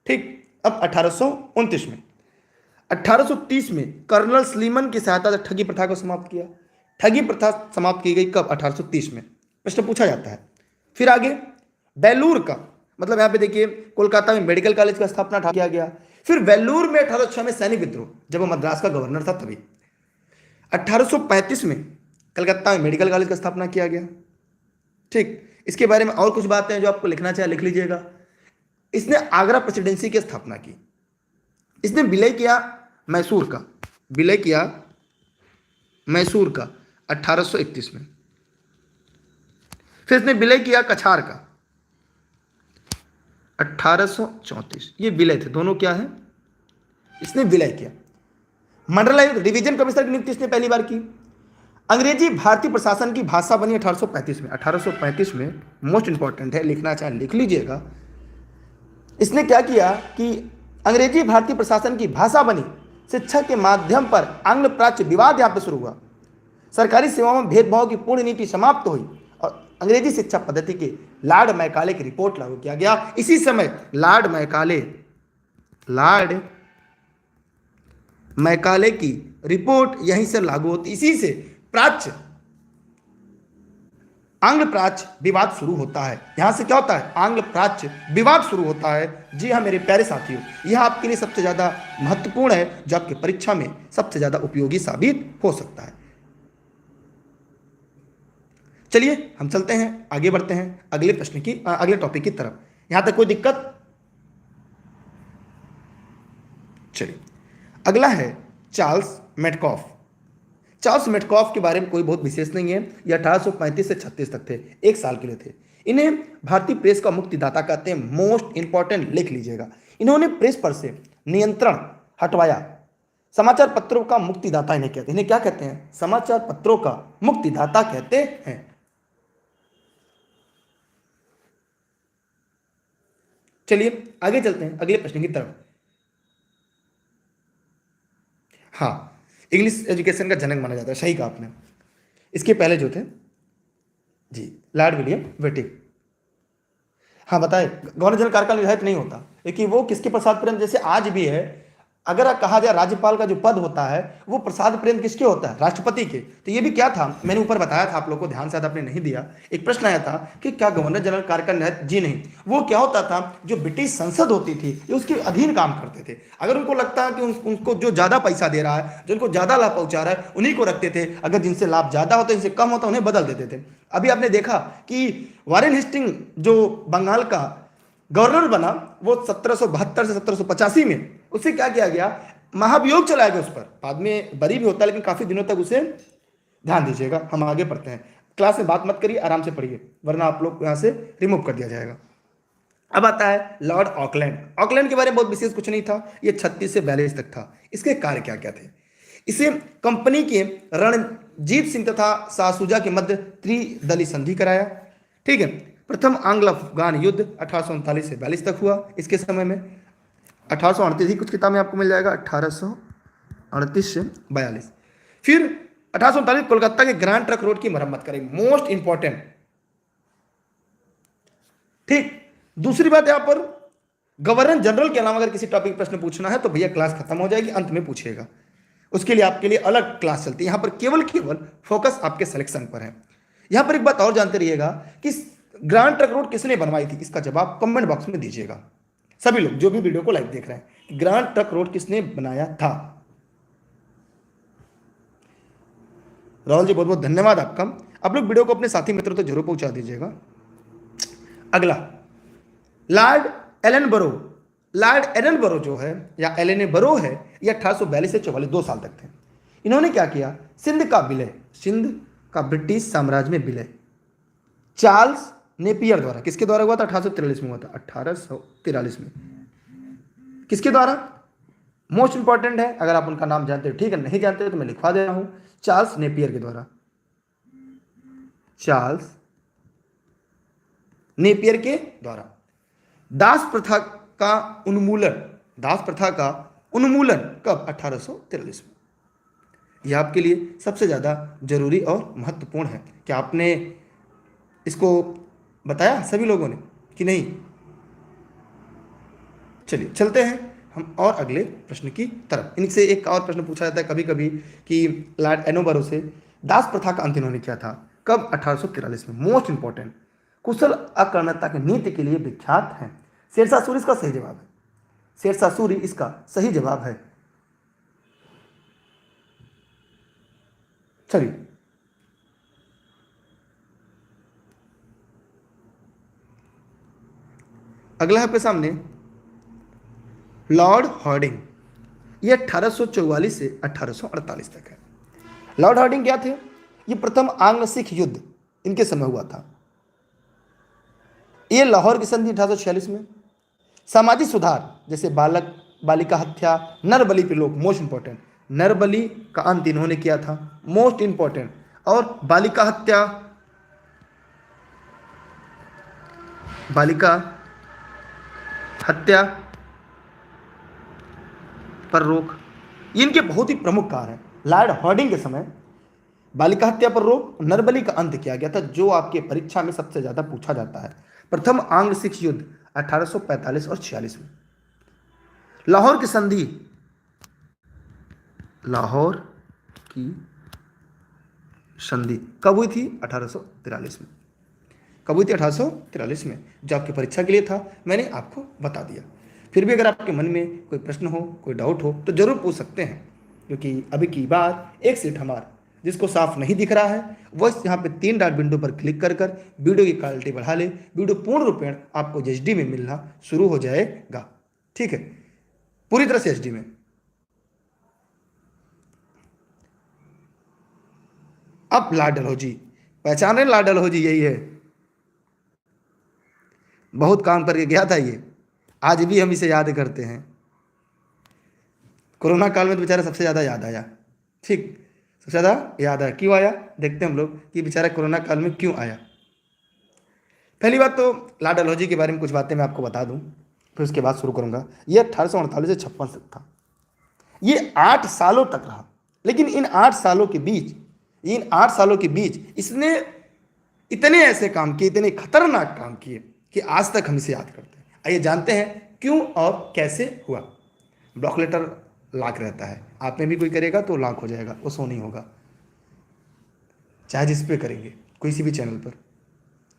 ठीक। अब 1829 में 1830 में कर्नल स्लीमन की सहायता से ठगी प्रथा को समाप्त किया। ठगी प्रथा समाप्त की गई कब? 1830 में। प्रश्न पूछा जाता है। फिर आगे बेलूर का, मतलब यहां पे देखिए कोलकाता में मेडिकल कॉलेज का स्थापना किया गया। फिर वेल्लूर में 1806 में सैनिक विद्रोह, जब वो मद्रास का गवर्नर था तभी। 1835 में कलकत्ता में मेडिकल कॉलेज का स्थापना किया गया, ठीक। इसके बारे में और कुछ बातें हैं जो आपको लिखना चाहे लिख लीजिएगा। इसने आगरा प्रेसिडेंसी की स्थापना की। इसने विलय किया मैसूर का, विलय किया मैसूर का 1831 में। फिर इसने विलय किया कछार का 1834। ये विलय थे दोनों, क्या है? इसने विलय किया। मंडलायुक्त डिवीजन कमिश्नर की नियुक्ति इसने पहली बार की। अंग्रेजी भारतीय प्रशासन की भाषा बनी 1835 में। 1835 में मोस्ट इंपॉर्टेंट है, लिखना चाहे लिख लीजिएगा। इसने क्या किया कि अंग्रेजी भारतीय प्रशासन की भाषा बनी। शिक्षा के माध्यम पर आंग्ल प्राच्य विवाद यहां पर शुरू हुआ। सरकारी सेवाओं में भेदभाव की पूर्ण नीति समाप्त हुई और अंग्रेजी शिक्षा पद्धति के लॉर्ड मैकाले की रिपोर्ट लागू किया गया। इसी समय लॉर्ड मैकाले की रिपोर्ट यहीं से लागू होती, इसी से प्राच्य आंग्ल प्राच्य विवाद शुरू होता है। यहां से क्या होता है? आंग्ल प्राच्य विवाद शुरू होता है। जी हाँ मेरे प्यारे साथियों, यह आपके लिए सबसे ज्यादा महत्वपूर्ण है, जो आपकी परीक्षा में सबसे ज्यादा उपयोगी साबित हो सकता है। चलिए हम चलते हैं, आगे बढ़ते हैं अगले प्रश्न की, अगले टॉपिक की तरफ। यहां तक कोई दिक्कत? चलिए, अगला है चार्ल्स मेटकॉफ। चार्ल्स मेटकॉफ के बारे में कोई बहुत विशेष नहीं है। ये 1835 से 36 तक थे, एक साल के लिए थे। इन्हें भारतीय प्रेस का मुक्तिदाता कहते हैं। मोस्ट इंपॉर्टेंट लिख लीजिएगा, इन्होंने प्रेस पर से नियंत्रण हटवाया। समाचार पत्रों का मुक्तिदाता इन्हें कहते हैं। इन्हें क्या कहते हैं? समाचार पत्रों का मुक्तिदाता कहते हैं। चलिए आगे चलते हैं अगले प्रश्न की तरफ। हाँ, इंग्लिश एजुकेशन का जनक माना जाता है, सही कहा आपने। इसके पहले जो थे जी, लॉर्ड विलियम वेटिंग। हाँ बताए, गवर्नर जनरल कार्यकाल निर्धारित नहीं होता, लेकिन वो किसके प्रसाद प्रेम, जैसे आज भी है, अगर कहा जाए राज्यपाल का जो पद होता है वो प्रसाद प्रेम किसके होता है? राष्ट्रपति के। तो ये भी क्या था, मैंने ऊपर बताया था आप लोगों को, ध्यान शायद आपने नहीं दिया। एक प्रश्न आया था कि क्या गवर्नर जनरल कार्यकाल निर्धारित? जी नहीं, वो क्या होता था, जो ब्रिटिश संसद होती थी ये उसके अधीन काम करते थे। अगर उनको लगता है कि उनको जो ज्यादा पैसा दे रहा है, जो उनको ज्यादा लाभ पहुंचा रहा है, उन्हीं को रखते थे। अगर जिनसे लाभ ज्यादा होता है, जिनसे कम होता है, उन्हें बदल देते थे। अभी आपने देखा कि वॉरेन हेस्टिंग जो बंगाल का गवर्नर बना, वो 1772 से 1785 में उससे क्या किया गया, महाभियोग चलाया गया उस पर। बाद में बरी भी होता है, लेकिन काफी दिनों तक उसे, ध्यान दीजिएगा, हम आगे पढ़ते हैं। क्लास में बात मत करिए, आराम से पढ़िए, वरना आप लोग यहां से रिमूव कर दिया जाएगा। अब आता है लॉर्ड ऑकलैंड। ऑकलैंड के बारे में बहुत विशेष कुछ नहीं था, ये 36 से 42 तक था। इसके कार्य क्या क्या थे? इसे कंपनी के रणजीत सिंह तथा शाहशुजा के मध्य त्रिदलीय संधि कराया। ठीक है, प्रथम आंग्ल अफगान युद्ध 1839 से 42 तक हुआ। इसके समय में 1838 ही, कुछ किताब में आपको मिल जाएगा 1838 से 42। फिर 1839 कोलकाता के ग्रैंड ट्रक रोड की मरम्मत करें, मोस्ट इंपॉर्टेंट। ठीक, दूसरी बात यहां पर, गवर्नर जनरल के अलावा अगर किसी टॉपिक प्रश्न पूछना है तो भैया क्लास खत्म हो जाएगी, अंत में पूछिएगा, उसके लिए आपके लिए अलग क्लास चलती है। यहां पर केवल फोकस आपके सिलेक्शन पर है। यहां पर एक बात और जानते रहिएगा कि ग्रैंड ट्रक रोड किसने बनवाई थी, इसका जवाब कमेंट बॉक्स में दीजिएगा। सभी लोग जो भी वीडियो को लाइव देख रहे हैं, ग्रैंड ट्रक रोड किसने बनाया था? राहुल जी बहुत बहुत धन्यवाद आपका। आप लोग वीडियो को अपने साथी मित्रों तक जरूर पहुंचा दीजिएगा। अगला, लॉर्ड एलन बरो। लॉर्ड एलन बरो जो है, या एलन बरो है, ये 1842 से 44, 2 साल तक थे। इन्होंने क्या किया, सिंध का विलय, सिंध का ब्रिटिश साम्राज्य में विलय चार्ल्स नेपियर द्वारा, किसके द्वारा हुआ था? 1843 में हुआ था, 1843 में। किसके द्वारा? मोस्ट इंपॉर्टेंट है, अगर आप उनका नाम जानते हो ठीक है, नहीं जानते तो मैं लिखवा दे रहा हूं, चार्ल्स नेपियर के द्वारा। चार्ल्स नेपियर के द्वारा दास प्रथा का उन्मूलन, दास प्रथा का उन्मूलन कब? 1843 में। यह आपके लिए सबसे ज्यादा जरूरी और महत्वपूर्ण है। क्या आपने इसको बताया सभी लोगों ने कि नहीं? चलिए चलते हैं हम और अगले प्रश्न की तरफ। इनसे एक और प्रश्न पूछा जाता है कभी कभी कि लॉर्ड एनोबरो से दास प्रथा का अंत इन्होंने किया था, कब? 1843 में। मोस्ट इंपॉर्टेंट, कुशल अकर्णता की नीति के लिए विख्यात है। शेरशाह सूरी इसका सही जवाब है, शेरशाह सूरी इसका सही जवाब है। चलिए अगला है आपके सामने लॉर्ड हार्डिंग। ये 1844 से 1848 तक है। लॉर्ड हार्डिंग क्या थे? ये प्रथम आंग्ल सिख युद्ध इनके समय हुआ था। ये लाहौर की संधि 1846 में। सामाजिक सुधार जैसे बालक बालिका हत्या, नरबलि प्रलोप, मोस्ट इंपॉर्टेंट, नरबलि का अंत इन्होंने किया था, मोस्ट इंपॉर्टेंट। और बालिका हत्या, बालिका हत्या पर रोक, इनके बहुत ही प्रमुख कार्य हैं। लॉर्ड हार्डिंग के समय बालिका हत्या पर रोक, नरबलि का अंत किया गया था, जो आपके परीक्षा में सबसे ज्यादा पूछा जाता है। प्रथम आंग्ल सिख युद्ध 1845 और 46 में। लाहौर की संधि, लाहौर की संधि कब हुई थी? 1843 में। कब हुई थी? 1843 में, जो आपकी परीक्षा के लिए था, मैंने आपको बता दिया। फिर भी अगर आपके मन में कोई प्रश्न हो, कोई डाउट हो, तो जरूर पूछ सकते हैं, क्योंकि अभी की बार एक सीट हमारा जिसको साफ नहीं दिख रहा है वह यहाँ पे 3 डॉट विंडो पर क्लिक कर कर वीडियो की क्वालिटी बढ़ा ले। वीडियो पूर्ण रूपेण आपको HD में मिलना शुरू हो जाएगा। ठीक है, पूरी तरह से HD में। अब लाल डलहौजी, पहचान रहे हैं लाल डलहौजी, यही है। बहुत काम करके गया था ये, आज भी हम इसे याद करते हैं। कोरोना काल में तो बेचारा सबसे ज़्यादा याद आया। ठीक, सबसे ज़्यादा याद आया। क्यों आया, देखते हैं हम लोग कि बेचारा कोरोना काल में क्यों आया। पहली बात तो लाल डलहौजी के बारे में कुछ बातें मैं आपको बता दूं, फिर उसके बाद शुरू करूंगा। ये 1848 से 56 तक था। ये 8 सालों तक रहा, लेकिन इन 8 सालों के बीच, इसने इतने ऐसे काम किए, इतने खतरनाक काम किए कि आज तक हम इसे याद करते हैं। आइए जानते हैं क्यों और कैसे हुआ। ब्लॉक लेटर लॉक रहता है, आप में भी कोई करेगा तो लॉक हो जाएगा, वो शो नहीं होगा, चाहे जिस पे करेंगे किसी भी चैनल पर,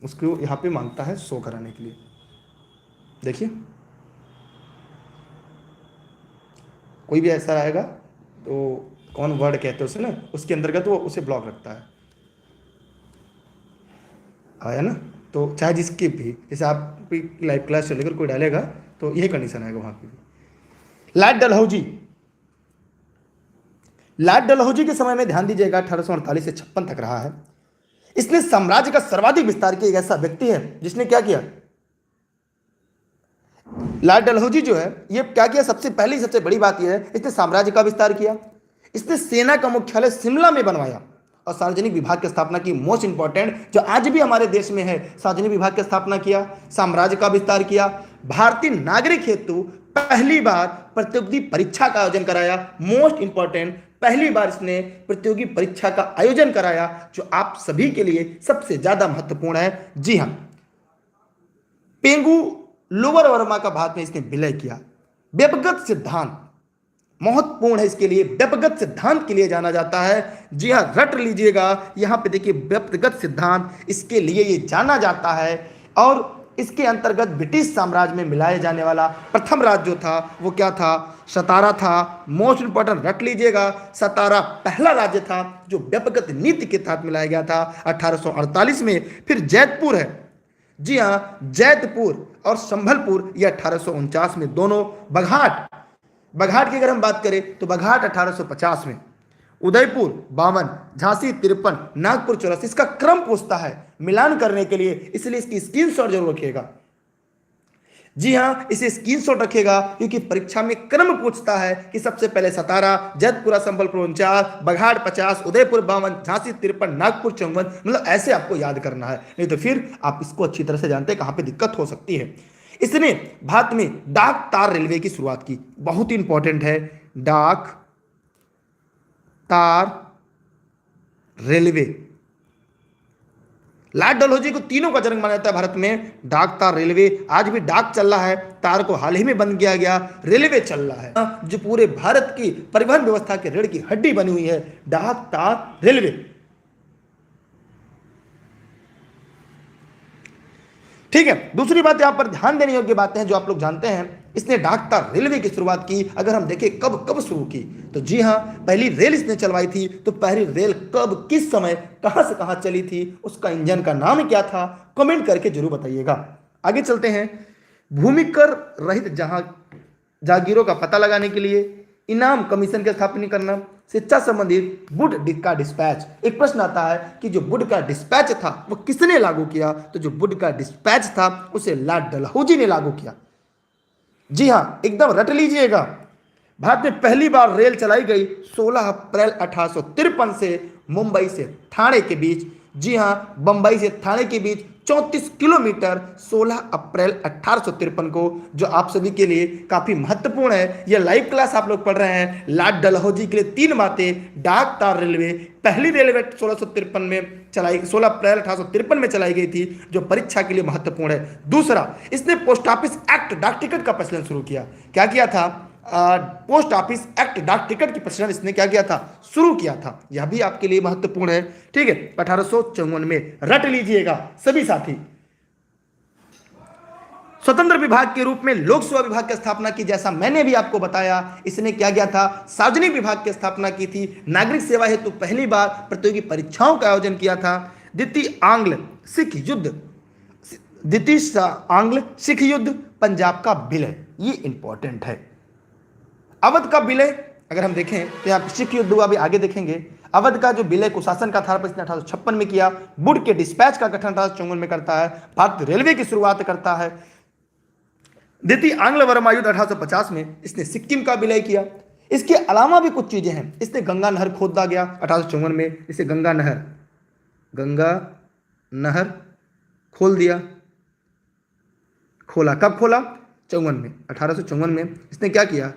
उसको यहाँ पे मांगता है शो कराने के लिए। देखिए, कोई भी ऐसा आएगा तो कौन वर्ड कहते हैं उसे ना, उसके अंतर्गत वो उसे ब्लॉक रखता है। आया ना, तो चाहे जिसकी भी, जैसे आप कोई लाइव क्लास चलेगा कोई डालेगा तो यही कंडीशन आएगा वहां पे भी। लाट डलहौजी के समय में ध्यान दीजिएगा 1848 से 56 तक रहा है। इसने साम्राज्य का सर्वाधिक विस्तार किया, एक ऐसा व्यक्ति है जिसने क्या किया। लाट डलहौजी जो है ये क्या किया, सबसे बड़ी बात यह है, इसने साम्राज्य का विस्तार किया। इसने सेना का मुख्यालय शिमला में बनवाया और सार्वजनिक विभाग की स्थापना की। मोस्ट इंपॉर्टेंट जो आज भी हमारे देश में है, सार्वजनिक विभाग की स्थापना किया, साम्राज्य का विस्तार किया। भारतीय नागरिक हेतु पहली बार प्रतियोगी परीक्षा का आयोजन कराया। मोस्ट इंपॉर्टेंट, पहली बार इसने प्रतियोगी परीक्षा का आयोजन कराया, जो आप सभी के लिए सबसे ज्यादा महत्वपूर्ण है। जी हां, पेंगू लोअर वर्मा का भारत में इसने विलय किया। व्यपगत सिद्धांत महत्वपूर्ण है, इसके लिए व्यपगत सिद्धांत के लिए जाना जाता है। जी हां, रट लीजिएगा, यहां पे देखिए व्यपगत सिद्धांत, इसके लिए ये जाना जाता है। और इसके अंतर्गत ब्रिटिश साम्राज्य में मिलाए जाने वाला प्रथम राज्य जो था वो क्या था, सतारा था। मोस्ट इंपॉर्टेंट रट लीजिएगा, सतारा पहला राज्य था जो व्यपगत नीति के तहत मिलाया गया था 1848 में। फिर जैतपुर है, जी हां, जैतपुर और संभलपुर ये 1849 में। दोनों बघाट की अगर हम बात करें तो बघाट 1850 में, उदयपुर 52, झांसी 53, नागपुर 84। इसका क्रम पूछता है मिलान करने के लिए, इसलिए इसकी स्क्रीनशॉट जरूर रखिएगा। जी हां, इसे स्क्रीनशॉट रखिएगा क्योंकि परीक्षा में क्रम पूछता है कि सबसे पहले सतारा, जैतपुरा, संबलपुर 49, बघाट 50, उदयपुर 52, झांसी 53, नागपुर 54। मतलब ऐसे आपको याद करना है, नहीं तो फिर आप इसको अच्छी तरह से जानते हैं कहां पे दिक्कत हो सकती है। इसने भारत में डाक तार रेलवे की शुरुआत की, बहुत ही इंपॉर्टेंट है। डाक तार रेलवे, लाट डलहौजी को तीनों का जनक माना जाता है भारत में। डाक तार रेलवे, आज भी डाक चल रहा है, तार को हाल ही में बंद किया गया, रेलवे चल रहा है, जो पूरे भारत की परिवहन व्यवस्था के रीढ़ की हड्डी बनी हुई है, डाक तार रेलवे। ठीक है, दूसरी बात यहां पर ध्यान देने योग्य बातें हैं जो आप लोग जानते हैं। इसने डाक तार रेलवे की शुरुआत की। अगर हम देखें कब शुरू की, तो जी हां, पहली रेल इसने चलवाई थी। तो पहली रेल कब, किस समय, कहां से कहां चली थी, उसका इंजन का नाम क्या था, कमेंट करके जरूर बताइएगा। आगे चलते हैं। भूमि कर रहित जागीरों का पता लगाने के लिए इनाम कमीशन की स्थापना करना, शिक्षा संबंधित वुड का डिस्पैच। एक प्रश्न आता है कि जो वुड का डिस्पैच था वो किसने लागू किया, तो जो वुड का डिस्पैच था उसे लाट डलहौजी ने लागू किया। जी हां, एकदम रट लीजिएगा। भारत में पहली बार रेल चलाई गई 16 अप्रैल 1853 से मुंबई से ठाणे के बीच। जी हां, बंबई से ठाणे के बीच 34 किलोमीटर 16 अप्रैल 1853 को, जो आप सभी के लिए काफी महत्वपूर्ण है। यह लाइव क्लास आप लोग पढ़ रहे हैं। लाट डलहौजी के लिए 3 बातें। डाक तार रेलवे, पहली रेलवे 1653 में चलाई, 16 अप्रैल 1853 में चलाई गई थी, जो परीक्षा के लिए महत्वपूर्ण है। दूसरा, इसने पोस्ट ऑफिस एक्ट, डाक टिकट का प्रचलन शुरू किया। क्या किया था, पोस्ट ऑफिस एक्ट, डाक टिकट की प्रचलन इसने क्या किया था, शुरू किया था। यह भी आपके लिए महत्वपूर्ण है। ठीक है, 1854 में, रट लीजिएगा सभी साथी। स्वतंत्र विभाग के रूप में लोक सेवा विभाग की स्थापना की, जैसा मैंने भी आपको बताया। इसने क्या किया था, सार्वजनिक विभाग की स्थापना की थी। नागरिक सेवा हेतु पहली बार प्रतियोगी परीक्षाओं का आयोजन किया था। द्वितीय आंग्ल सिख युद्ध, पंजाब का विलय, ये इंपॉर्टेंट है। अवध का विलय अगर हम देखें तो यहाँ सिख युद्ध हुआ, अभी आगे देखेंगे। अवध का जो विलय कुशासन का था इसने 1856 में किया। वुड के डिस्पैच का गठन 1854 में करता है। भारतीय रेलवे की शुरुआत करता है। द्वितीय आंग्ल वर्मा युद्ध 1850 में इसने सिक्किम का विलय किया। इसके अलावा भी कुछ चीजें हैं। इसने गंगा नहर खोदा गया 1854 में, इसे गंगा नहर खोल दिया। खोला, कब खोला? 54 में, 1854 में इसने क्या किया?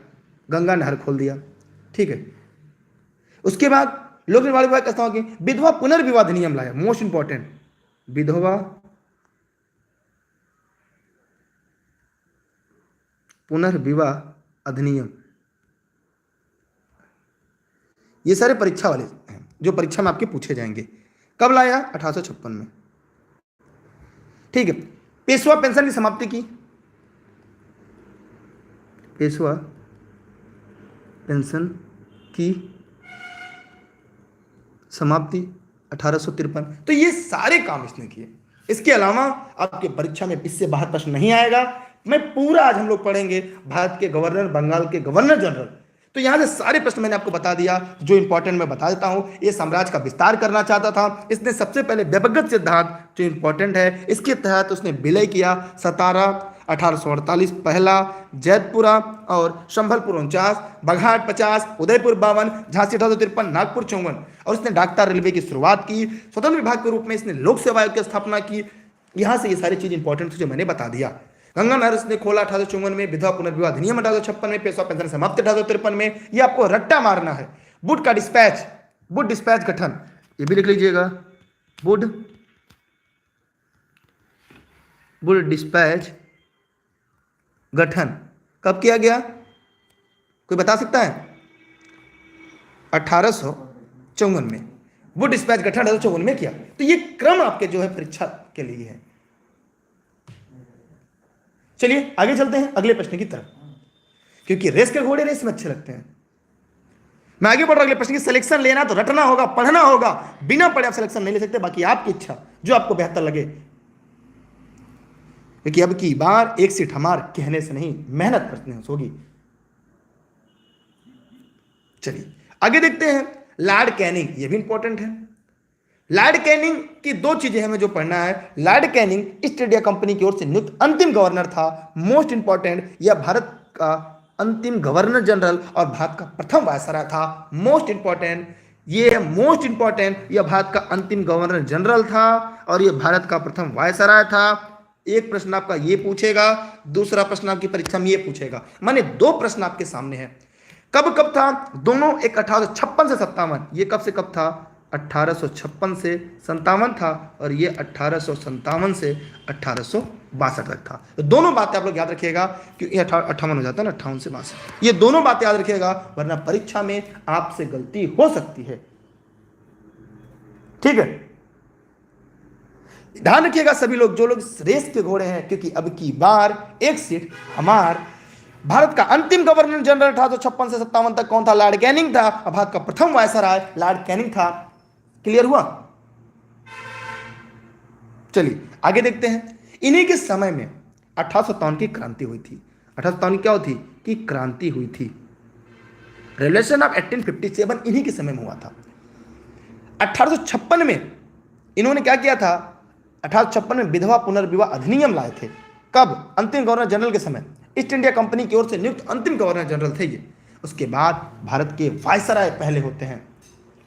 गंगा नहर खोल दिया। ठीक है। उसके बाद लोक निर्माण विभाग का स्थापना की, विधवा पुनर्विवाह अधिनियम लाया। मोस्ट इंपॉर्टेंट, विधवा पुनर्विवाह अधिनियम। ये सारे परीक्षा वाले हैं जो परीक्षा में आपके पूछे जाएंगे। कब लाया? 1856 में। ठीक है। पेशवा पेंशन की समाप्ति की। पेशवा पेंशन की समाप्ति 1853। तो ये सारे काम इसने किए। इसके अलावा आपके परीक्षा में इससे बाहर प्रश्न नहीं आएगा। मैं पूरा आज हम लोग पढ़ेंगे भारत के गवर्नर, बंगाल के गवर्नर जनरल। तो यहां से सारे प्रश्न मैंने आपको बता दिया। जो इंपॉर्टेंट मैं बता देता हूं। ये साम्राज्य का विस्तार करना चाहता था। इसने सबसे पहले व्यक्तिगत सिद्धांत जो इंपॉर्टेंट है इसके तहत उसने विलय किया। सतारा 1848 पहला, जैतपुरा और संभलपुर 49, बघाट 50, उदयपुर 52, झांसी 1853, नागपुर 54। और इसने डाकतार रेलवे की शुरुआत की। स्वतंत्र विभाग के रूप में इसने लोक सेवा आयोग की स्थापना की। यहां से ये सारी चीज इंपॉर्टेंट जो मैंने बता दिया। गंगा नहर इसने खोला 1854 में। विधवा पुनर्विवाह अधिनियम 1856 में। पेशवा पेंशन समाप्ति 1853 में। ये आपको रट्टा मारना है। वुड का डिस्पैच, वुड डिस्पैच गठन, ये भी लिख लीजिएगा। वुड डिस्पैच गठन कब किया गया? कोई बता सकता है? 1854 में। वुड डिस्पैच गठन 1854 में किया। तो ये क्रम आपके जो है परीक्षा के लिए है। चलिए आगे चलते हैं अगले प्रश्न की तरफ, क्योंकि रेस के घोड़े रेस में अच्छे लगते हैं। मैं आगे बढ़ रहा हूं। अगले प्रश्न की सिलेक्शन लेना तो रटना होगा, पढ़ना होगा। बिना पढ़े आप सिलेक्शन नहीं ले सकते। बाकी आपकी इच्छा, जो आपको बेहतर लगे। क्योंकि अब की बार एक सीट हमार कहने से नहीं, मेहनत करने से होगी। चलिए आगे देखते हैं। लॉर्ड कैनिंग, ये भी इंपॉर्टेंट है। लॉर्ड कैनिंग की दो चीजें हमें जो पढ़ना है। Lord Canning east India company की ओर से नियुक्त अंतिम गवर्नर था। मोस्ट इंपॉर्टेंट, यह भारत का अंतिम गवर्नर जनरल और भारत का प्रथम वायसराय था। मोस्ट इंपॉर्टेंट, ये मोस्ट इंपॉर्टेंट, यह भारत का अंतिम गवर्नर जनरल था और यह भारत का प्रथम वायसराय था। एक प्रश्न आपका ये पूछेगा, दूसरा प्रश्न आपकी परीक्षा में ये पूछेगा। माने दो प्रश्न आपके सामने हैं। कब कब था दोनों? एक 1856 से 57। ये कब से कब था? 1856 से 57 था और ये 1857 से 1862 तक था। तो दोनों बातें आप लोग याद रखिएगा, क्योंकि 58 हो जाता है ना, 58 से 62। ये दोनों बातें याद रखिएगा, वरना परीक्षा में आपसे गलती हो सकती है। ठीक है, ध्यान रखिएगा सभी लोग, जो लोग रेस के घोड़े हैं, क्योंकि अब की बार एक सीट हमार भारत का अंतिम गवर्नर जनरल 1856 से 57 तक कौन था? लॉर्ड कैनिंग था। और भारत का प्रथम वायसराय लॉर्ड कैनिंग था। क्लियर हुआ? चलिए आगे देखते हैं। इन्हीं के समय में 1857 की क्रांति हुई थी। 1857 क्या हुई थी? कि क्रांति हुई थी। रेवोल्यूशन ऑफ 1857 इन्हीं के समय में हुआ था। 1856 में इन्होंने क्या किया था? 1856 में विधवा पुनर्विवाह अधिनियम लाए थे। कब? अंतिम गवर्नर जनरल के समय। ईस्ट इंडिया कंपनी की ओर से नियुक्त अंतिम गवर्नर जनरल थे ये। उसके बाद भारत के वायसराय पहले होते हैं।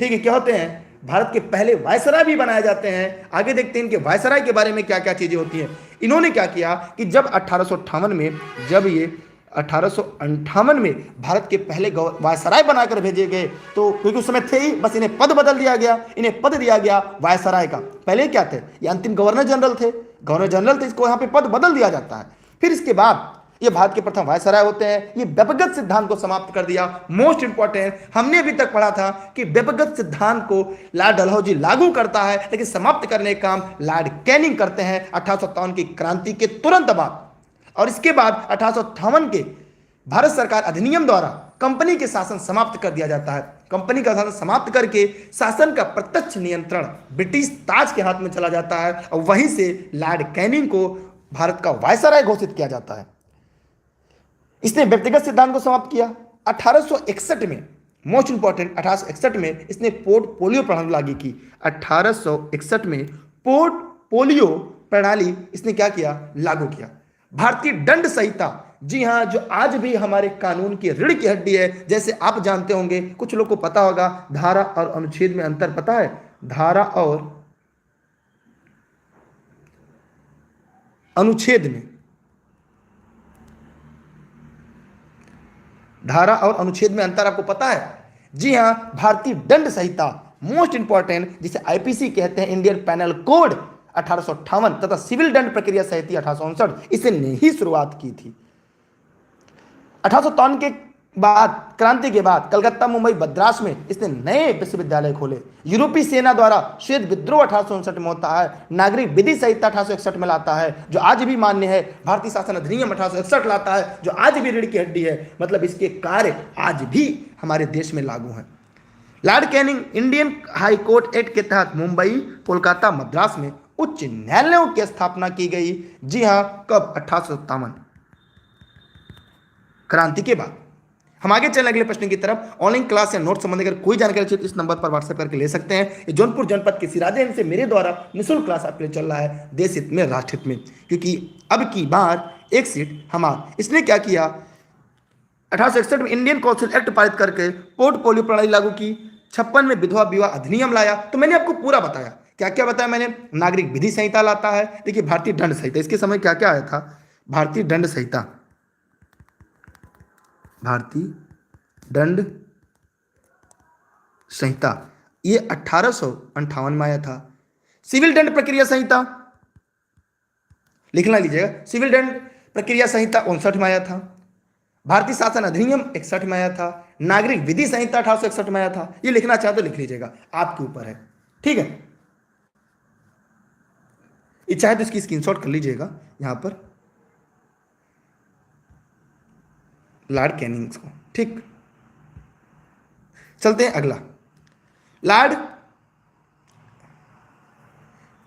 ठीक है, क्या होते हैं? भारत के पहले वायसराय भी बनाए जाते हैं। आगे देखते हैं इनके वायसराय के बारे में क्या क्या चीजें होती हैं। इन्होंने क्या किया कि जब 1858 में, जब ये 1858 में भारत के पहले वायसराय बनाकर भेजे गए, तो क्योंकि उस समय थे ही, बस इन्हें पद बदल दिया गया, इन्हें पद दिया गया वायसराय का। पहले क्या थे? ये अंतिम गवर्नर जनरल थे। गवर्नर जनरल थे, इसको यहाँ पे पद बदल दिया जाता है। फिर इसके बाद ये भारत के प्रथम वायसराय होते हैं। ये व्यक्तिगत सिद्धांत को समाप्त कर दिया। मोस्ट इंपॉर्टेंट, हमने अभी तक पढ़ा था कि व्यक्तिगत सिद्धांत को लॉर्ड डलहौजी लागू करता है, लेकिन समाप्त करने का काम लॉर्ड कैनिंग करते हैं 1857 की क्रांति के तुरंत बाद। और इसके बाद 1858 के भारत सरकार अधिनियम द्वारा कंपनी के शासन समाप्त कर दिया जाता है। कंपनी का शासन समाप्त करके शासन का प्रत्यक्ष नियंत्रण ब्रिटिश ताज के हाथ में चला जाता है और वहीं से लॉर्ड कैनिंग को भारत का वायसराय घोषित किया जाता है। इसने व्यक्तिगत सिद्धांत को समाप्त किया। 1861 में मोस्ट इंपॉर्टेंट, 1861 में इसने पोर्ट पोलियो प्रणाली लागू की। 1861 में पोर्ट पोलियो प्रणाली इसने क्या किया, लागू किया। भारतीय दंड संहिता, जी हां, जो आज भी हमारे कानून की रीढ़ की हड्डी है। जैसे आप जानते होंगे, कुछ लोग को पता होगा, धारा और अनुच्छेद में अंतर पता है? धारा और अनुच्छेद में, धारा और अनुच्छेद में अंतर आपको पता है? जी हां, भारतीय दंड संहिता मोस्ट इंपॉर्टेंट, जिसे आईपीसी कहते हैं, इंडियन पैनल कोड 1858 तथा सिविल दंड प्रक्रिया संहिता 1859, इसने ही शुरुआत की थी। 1853 के बाद, क्रांति के बाद कलकत्ता, मुंबई, मद्रास में इसने नए विश्वविद्यालय खोले। यूरोपीय सेना द्वारा श्वेत विद्रोह 1859 में होता है। नागरिक विधि संहिता 1861 में लाता है, जो आज भी मान्य है। भारतीय शासन अधिनियम 1861 लाता है, जो आज भी रीढ़ की हड्डी है। मतलब इसके कार्य आज भी हमारे देश में लागू हैं। Lord Canning Indian high court act के तहत मुंबई, कोलकाता, मद्रास में उच्च न्यायालयों की स्थापना की गई। जी हां, कब? 1857, क्रांति के बाद। हम आगे चलें अगले प्रश्न की तरफ। ऑनलाइन क्लास या नोट संबंधी अगर कोई जानकारी चाहिए तो इस नंबर पर व्हाट्सएप करके ले सकते हैं। ये जौनपुर जनपद के सिराजे से मेरे द्वारा निःशुल्क क्लास आपके लिए चल रहा है, देश हित में, राष्ट्र हित में। क्योंकि अब की बार एक सीट हमारा, इसने क्या किया, 1861 में इंडियन काउंसिल एक्ट पारित करके पोर्ट पोलियो प्रणाली लागू की। 56 में विधवा विवाह अधिनियम लाया। तो मैंने आपको पूरा बताया, क्या क्या बताया मैंने। नागरिक विधि संहिता लाता है। देखिए, भारतीय दंड संहिता, इसके समय क्या क्या आया था? भारतीय दंड संहिता, भारतीय दंड संहिता, ये 1858 में आया था। सिविल दंड प्रक्रिया संहिता, लिखना लीजिएगा, सिविल दंड प्रक्रिया संहिता 59 में आया था। भारतीय शासन अधिनियम 61 में आया था। नागरिक विधि संहिता 1861 में आया था। ये लिखना चाहे तो लिख लीजिएगा, आपके ऊपर है, ठीक है। ये चाहे तो इसकी स्क्रीनशॉट कर लीजिएगा यहां पर, लॉर्ड कैनिंग को, ठीक। चलते हैं अगला, लॉर्ड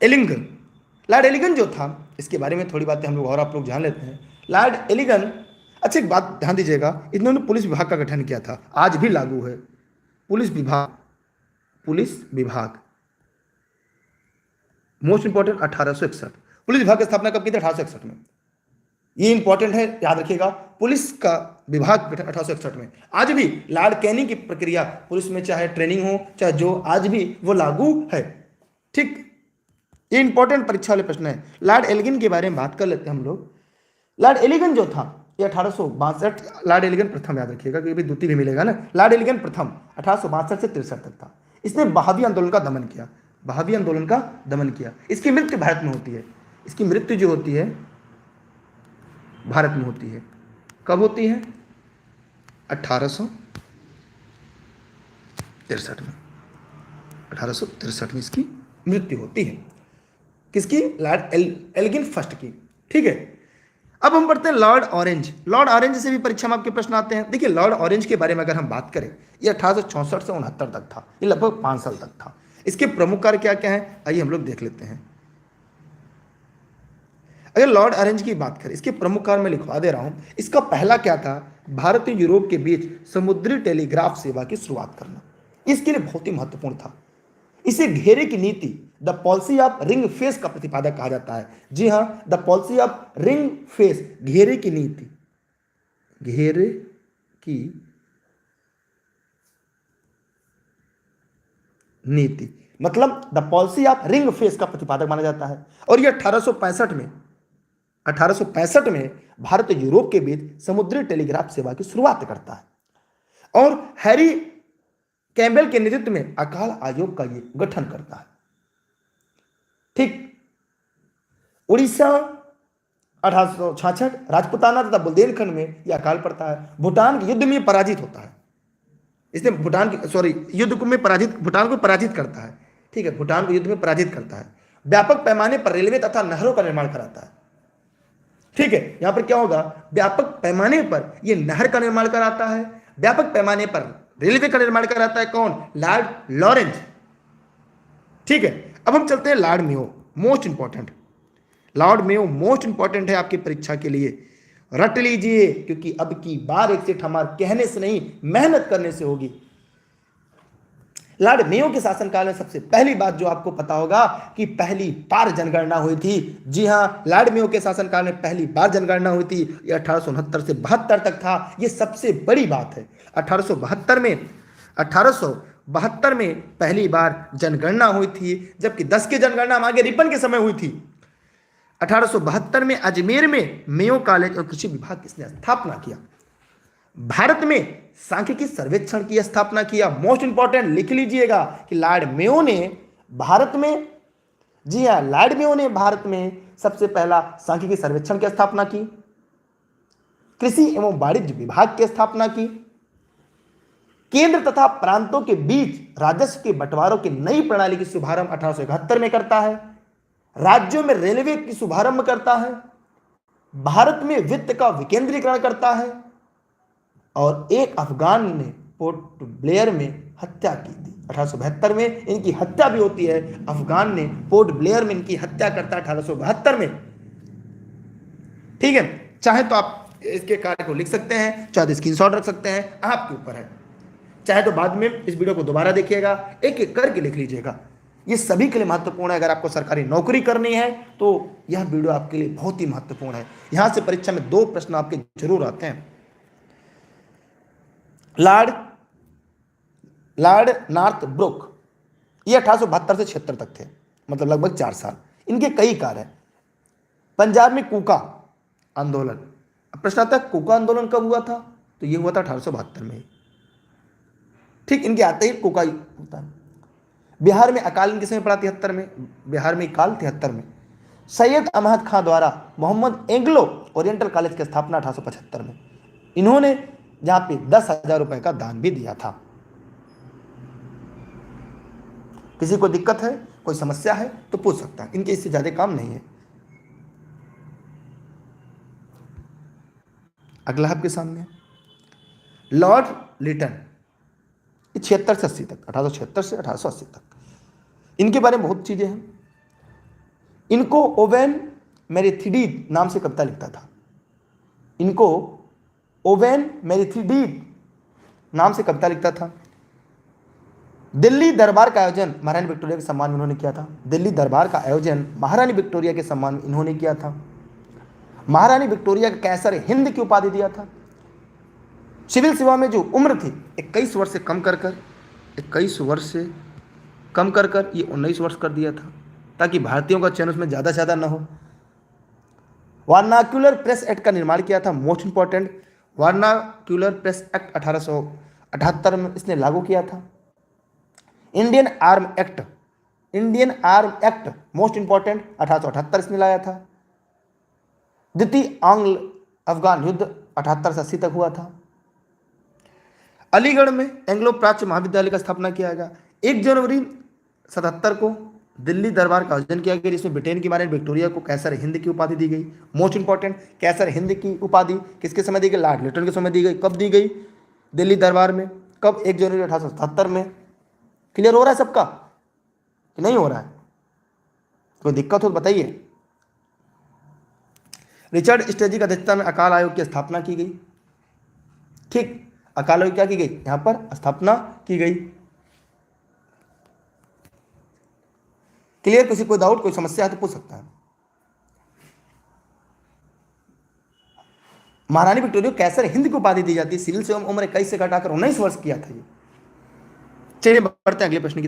एलिंगन। लॉर्ड एलिगन जो था, इसके बारे में थोड़ी बातें हम लोग और आप लोग जान लेते हैं। लॉर्ड एलिगन, अच्छा एक बात ध्यान दीजिएगा, इन्होंने पुलिस विभाग का गठन किया था, आज भी लागू है। पुलिस विभाग, पुलिस विभाग मोस्ट इंपॉर्टेंट 1861। पुलिस विभाग की स्थापना कब की थी? 1861 में। ये इंपॉर्टेंट है, याद रखिएगा, पुलिस का विभाग 1861 में। आज भी लॉर्ड कैनिंग की प्रक्रिया पुलिस में, चाहे ट्रेनिंग हो, चाहे जो, आज भी वो लागू है, ठीक। ये इंपॉर्टेंट परीक्षा वाले प्रश्न है। लॉर्ड एलिगन के बारे में बात कर लेते हैं हम लोग। लॉर्ड एलिगन जो था, ये 1862, लॉर्ड एलिगन प्रथम, याद रखिएगा क्योंकि द्वितीय भी मिलेगा ना। लॉर्ड एलिगन प्रथम 1862 से 63 तक था। इसने बहावी आंदोलन का दमन किया, बहावी आंदोलन का दमन किया। इसकी मृत्यु भारत में होती है, इसकी मृत्यु जो होती है भारत में होती है। कब होती है? 1863 में, 1863 में इसकी मृत्यु होती है। किसकी? लॉर्ड एलिगन फर्स्ट की, ठीक है। अब हम पढ़ते हैं लॉर्ड ऑरेंज। लॉर्ड ऑरेंज से भी परीक्षा में आपके प्रश्न आते हैं। देखिए, लॉर्ड ऑरेंज के बारे में अगर हम बात करें, ये 1864 से 69 तक था, ये लगभग 5 साल तक था। इसके प्रमुख कार्य क्या क्या हैं, आइए हम लोग देख लेते हैं। अगर लॉर्ड ऑरेंज की बात करें, इसके प्रमुख कार्य मैं लिखवा दे रहा हूं। इसका पहला क्या था? भारत और यूरोप के बीच समुद्री टेलीग्राफ सेवा की शुरुआत करना। इसके लिए बहुत ही महत्वपूर्ण था। इसे घेरे की नीति, the policy of ring face का प्रतिपादक कहा जाता है। जी हां, the policy of ring face, घेरे की नीति, घेरे की नीति, मतलब the policy of ring face का प्रतिपादक माना जाता है। और यह 1865 में भारत और यूरोप के बीच समुद्री टेलीग्राफ सेवा की शुरुआत करता है। और हैरी कैम्बेल के नेतृत्व में अकाल आयोग का ये गठन करता है, ठीक। उड़ीसा 1866, राजपुताना तथा बुंदेलखंड में यह अकाल पड़ता है। भूटान के युद्ध में पराजित होता है। इसने भूटान को पराजित करता है, ठीक है। भूटान को युद्ध में पराजित करता है। व्यापक पैमाने पर रेलवे तथा नहरों का निर्माण कराता है, ठीक है। यहां पर क्या होगा? व्यापक पैमाने पर यह नहर का निर्माण कराता है, व्यापक पैमाने पर रेलवे का निर्माण कराता है। कौन? लॉर्ड लॉरेंस, ठीक है। अब हम चलते हैं Lord Mayo, most important. Lord Mayo most important है आपकी परीक्षा के लिए, रट लीजिए, क्योंकि अब की बार एक सेट हमारे कहने से नहीं, मेहनत करने से होगी। लॉर्ड मेयो के शासनकाल में सबसे पहली बात जो आपको पता होगा कि पहली बार जनगणना हुई थी। जी हां, लॉर्ड मेयो के शासनकाल में पहली बार जनगणना हुई थी। ये 1869 से 72 तक था। ये सबसे बड़ी बात है। 1872 में पहली बार जनगणना हुई थी, जबकि 10 की जनगणना हम आगे रिपन के समय हुई थी। 1872 में अजमेर में मेयो कॉलेज और कृषि विभाग किसने स्थापना किया? भारत में सांख्यिकी सर्वेक्षण की स्थापना किया। मोस्ट इंपॉर्टेंट लिख लीजिएगा कि लॉर्ड मेयो ने भारत में, जी हां, लॉर्ड मेयो ने भारत में सबसे पहला सांख्यिकी सर्वेक्षण की स्थापना की, कृषि एवं वाणिज्य विभाग की स्थापना की, केंद्र तथा प्रांतों के बीच राजस्व के बंटवारों की नई प्रणाली की शुभारंभ 1871 में करता है, राज्यों में रेलवे की शुभारंभ करता है, भारत में वित्त का विकेंद्रीकरण करता है, और एक अफगान ने पोर्ट ब्लेयर में हत्या की थी। 1872 में इनकी हत्या भी होती है। अफगान ने पोर्ट ब्लेयर में इनकी हत्या करता है 1872 में। ठीक है, चाहे तो आप इसके कार्य को लिख सकते हैं, चाहे तो स्क्रीनशॉट रख सकते हैं, आपके ऊपर है। चाहे तो बाद में इस वीडियो को दोबारा देखिएगा, एक एक करके लिख लीजिएगा। ये सभी के लिए महत्वपूर्ण है। अगर आपको सरकारी नौकरी करनी है तो यह वीडियो आपके लिए बहुत ही महत्वपूर्ण है। यहां से परीक्षा में 2 प्रश्न आपके जरूर आते हैं। लॉर्ड नॉर्थ ब्रुक, ये 1872 से 76 तक थे, मतलब लगभग 4 साल। इनके कई कार्य हैं। पंजाब में कूका आंदोलन, प्रश्न आता है कूका आंदोलन कब हुआ था? तो ये हुआ था 1872 में। ठीक, इनके आते ही कूका होता है। बिहार में अकाल इनके समय पड़ा 73 में, बिहार में काल 73 में। सैयद अहमद खां द्वारा मोहम्मद एंग्लो ओरिएंटल कॉलेज की स्थापना 1875 में। इन्होंने जहां पे 10,000 रुपए का दान भी दिया था। किसी को दिक्कत है, कोई समस्या है तो पूछ सकता है, इनके इससे ज्यादा काम नहीं है। अगला आपके सामने लॉर्ड लिटन, 76 से 80 तक, 1876 से 1880 तक। इनके बारे में बहुत चीजें हैं। इनको ओवेन मेरिथिडीज नाम से कविता लिखता था। इनको ओवेन मेरिथिडीज नाम से कविता लिखता था। दिल्ली दरबार का आयोजन महारानी विक्टोरिया के सम्मान में इन्होंने किया था। दिल्ली दरबार का आयोजन महारानी विक्टोरिया के सम्मान में इन्होंने किया था। महारानी विक्टोरिया का कैसर हिंद की उपाधि दिया था। सिविल सेवा में जो उम्र थी 21 वर्ष से कम कर 19 वर्ष कर दिया था, ताकि भारतीयों का चयन उसमें ज़्यादा से ज़्यादा न हो। वार्नाक्यूलर प्रेस एक्ट का निर्माण किया था। मोस्ट इंपॉर्टेंट, वार्नाक्यूलर प्रेस एक्ट 1878 में इसने लागू किया था। Indian arm act most important 1878 इसने लाया था। द्वितीय आंग्ल अफगान युद्ध 78 से 80 तक हुआ था। अलीगढ़ में एंग्लो प्राच्य महाविद्यालय का स्थापना किया गया। 1 जनवरी 77 को दिल्ली दरबार का आयोजन किया गया, जिसमें ब्रिटेन की महारानी विक्टोरिया को कैसर हिंद की उपाधि दी गई। मोस्ट इंपॉर्टेंट, कैसर हिंद की उपाधि किसके समय दी गई? लॉर्ड लिटन के समय दी गई। कब दी गई? दिल्ली दरबार में। कब? 1 जनवरी 1877 में। क्लियर हो रहा है सबका कि नहीं हो रहा है? कोई दिक्कत हो तो बताइए। रिचर्ड स्टेजी की अध्यक्षता में अकाल आयोग की स्थापना की गई। ठीक, अकाल आयोग क्या की गई? यहां पर स्थापना की गई। क्लियर? किसी कोई डाउट, कोई समस्या है तो पूछ सकता है। महारानी विक्टोरिया को कैसर हिंद की उपाधि दी जाती है। सिविल सेवा उम्र 21 से घटाकर 19 वर्ष किया था ये। चलिए बढ़ते हैं अगले प्रश्न की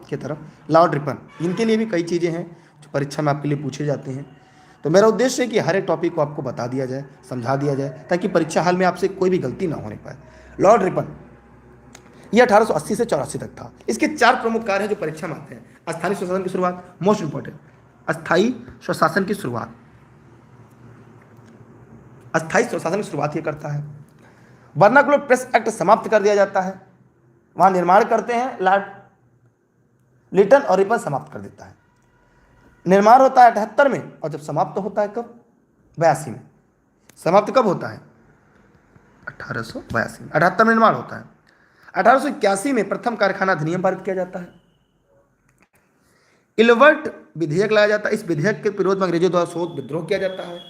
की तरफ। लॉर्ड रिपन, इनके लिए भी कई चीजें हैं जो परीक्षा में आपके लिए पूछे जाते हैं। तो मेरा उद्देश्य है कि हर एक टॉपिक को आपको बता दिया जाए, समझा दिया जाए, ताकि परीक्षा हाल में आपसे कोई भी गलती ना होने पाए। लॉर्ड रिपन ये 1880 से 84 तक था। इसके 4 प्रमुख कार्य हैं जो परीक्षा में आते हैं। स्थानीय स्वशासन की शुरुआत, मोस्ट इंपॉर्टेंट, अस्थायी स्वशासन की शुरुआत। अस्थायी स्वशासन की शुरुआत ये करता है। वर्नाकुलर प्रेस एक्ट समाप्त कर दिया जाता है। वहां निर्माण करते हैं लॉर्ड लिटन, और रिपन समाप्त कर देता है। निर्माण होता है 78 में, और जब समाप्त होता है कब? 82 में। समाप्त कब होता है? 1882 में। 78 में निर्माण होता है। 1881 में प्रथम कारखाना अधिनियम पारित किया जाता है। इलवर्ट विधेयक लाया जाता है। इस विधेयक के विरोध में अंग्रेजों द्वारा शोध विद्रोह किया जाता है।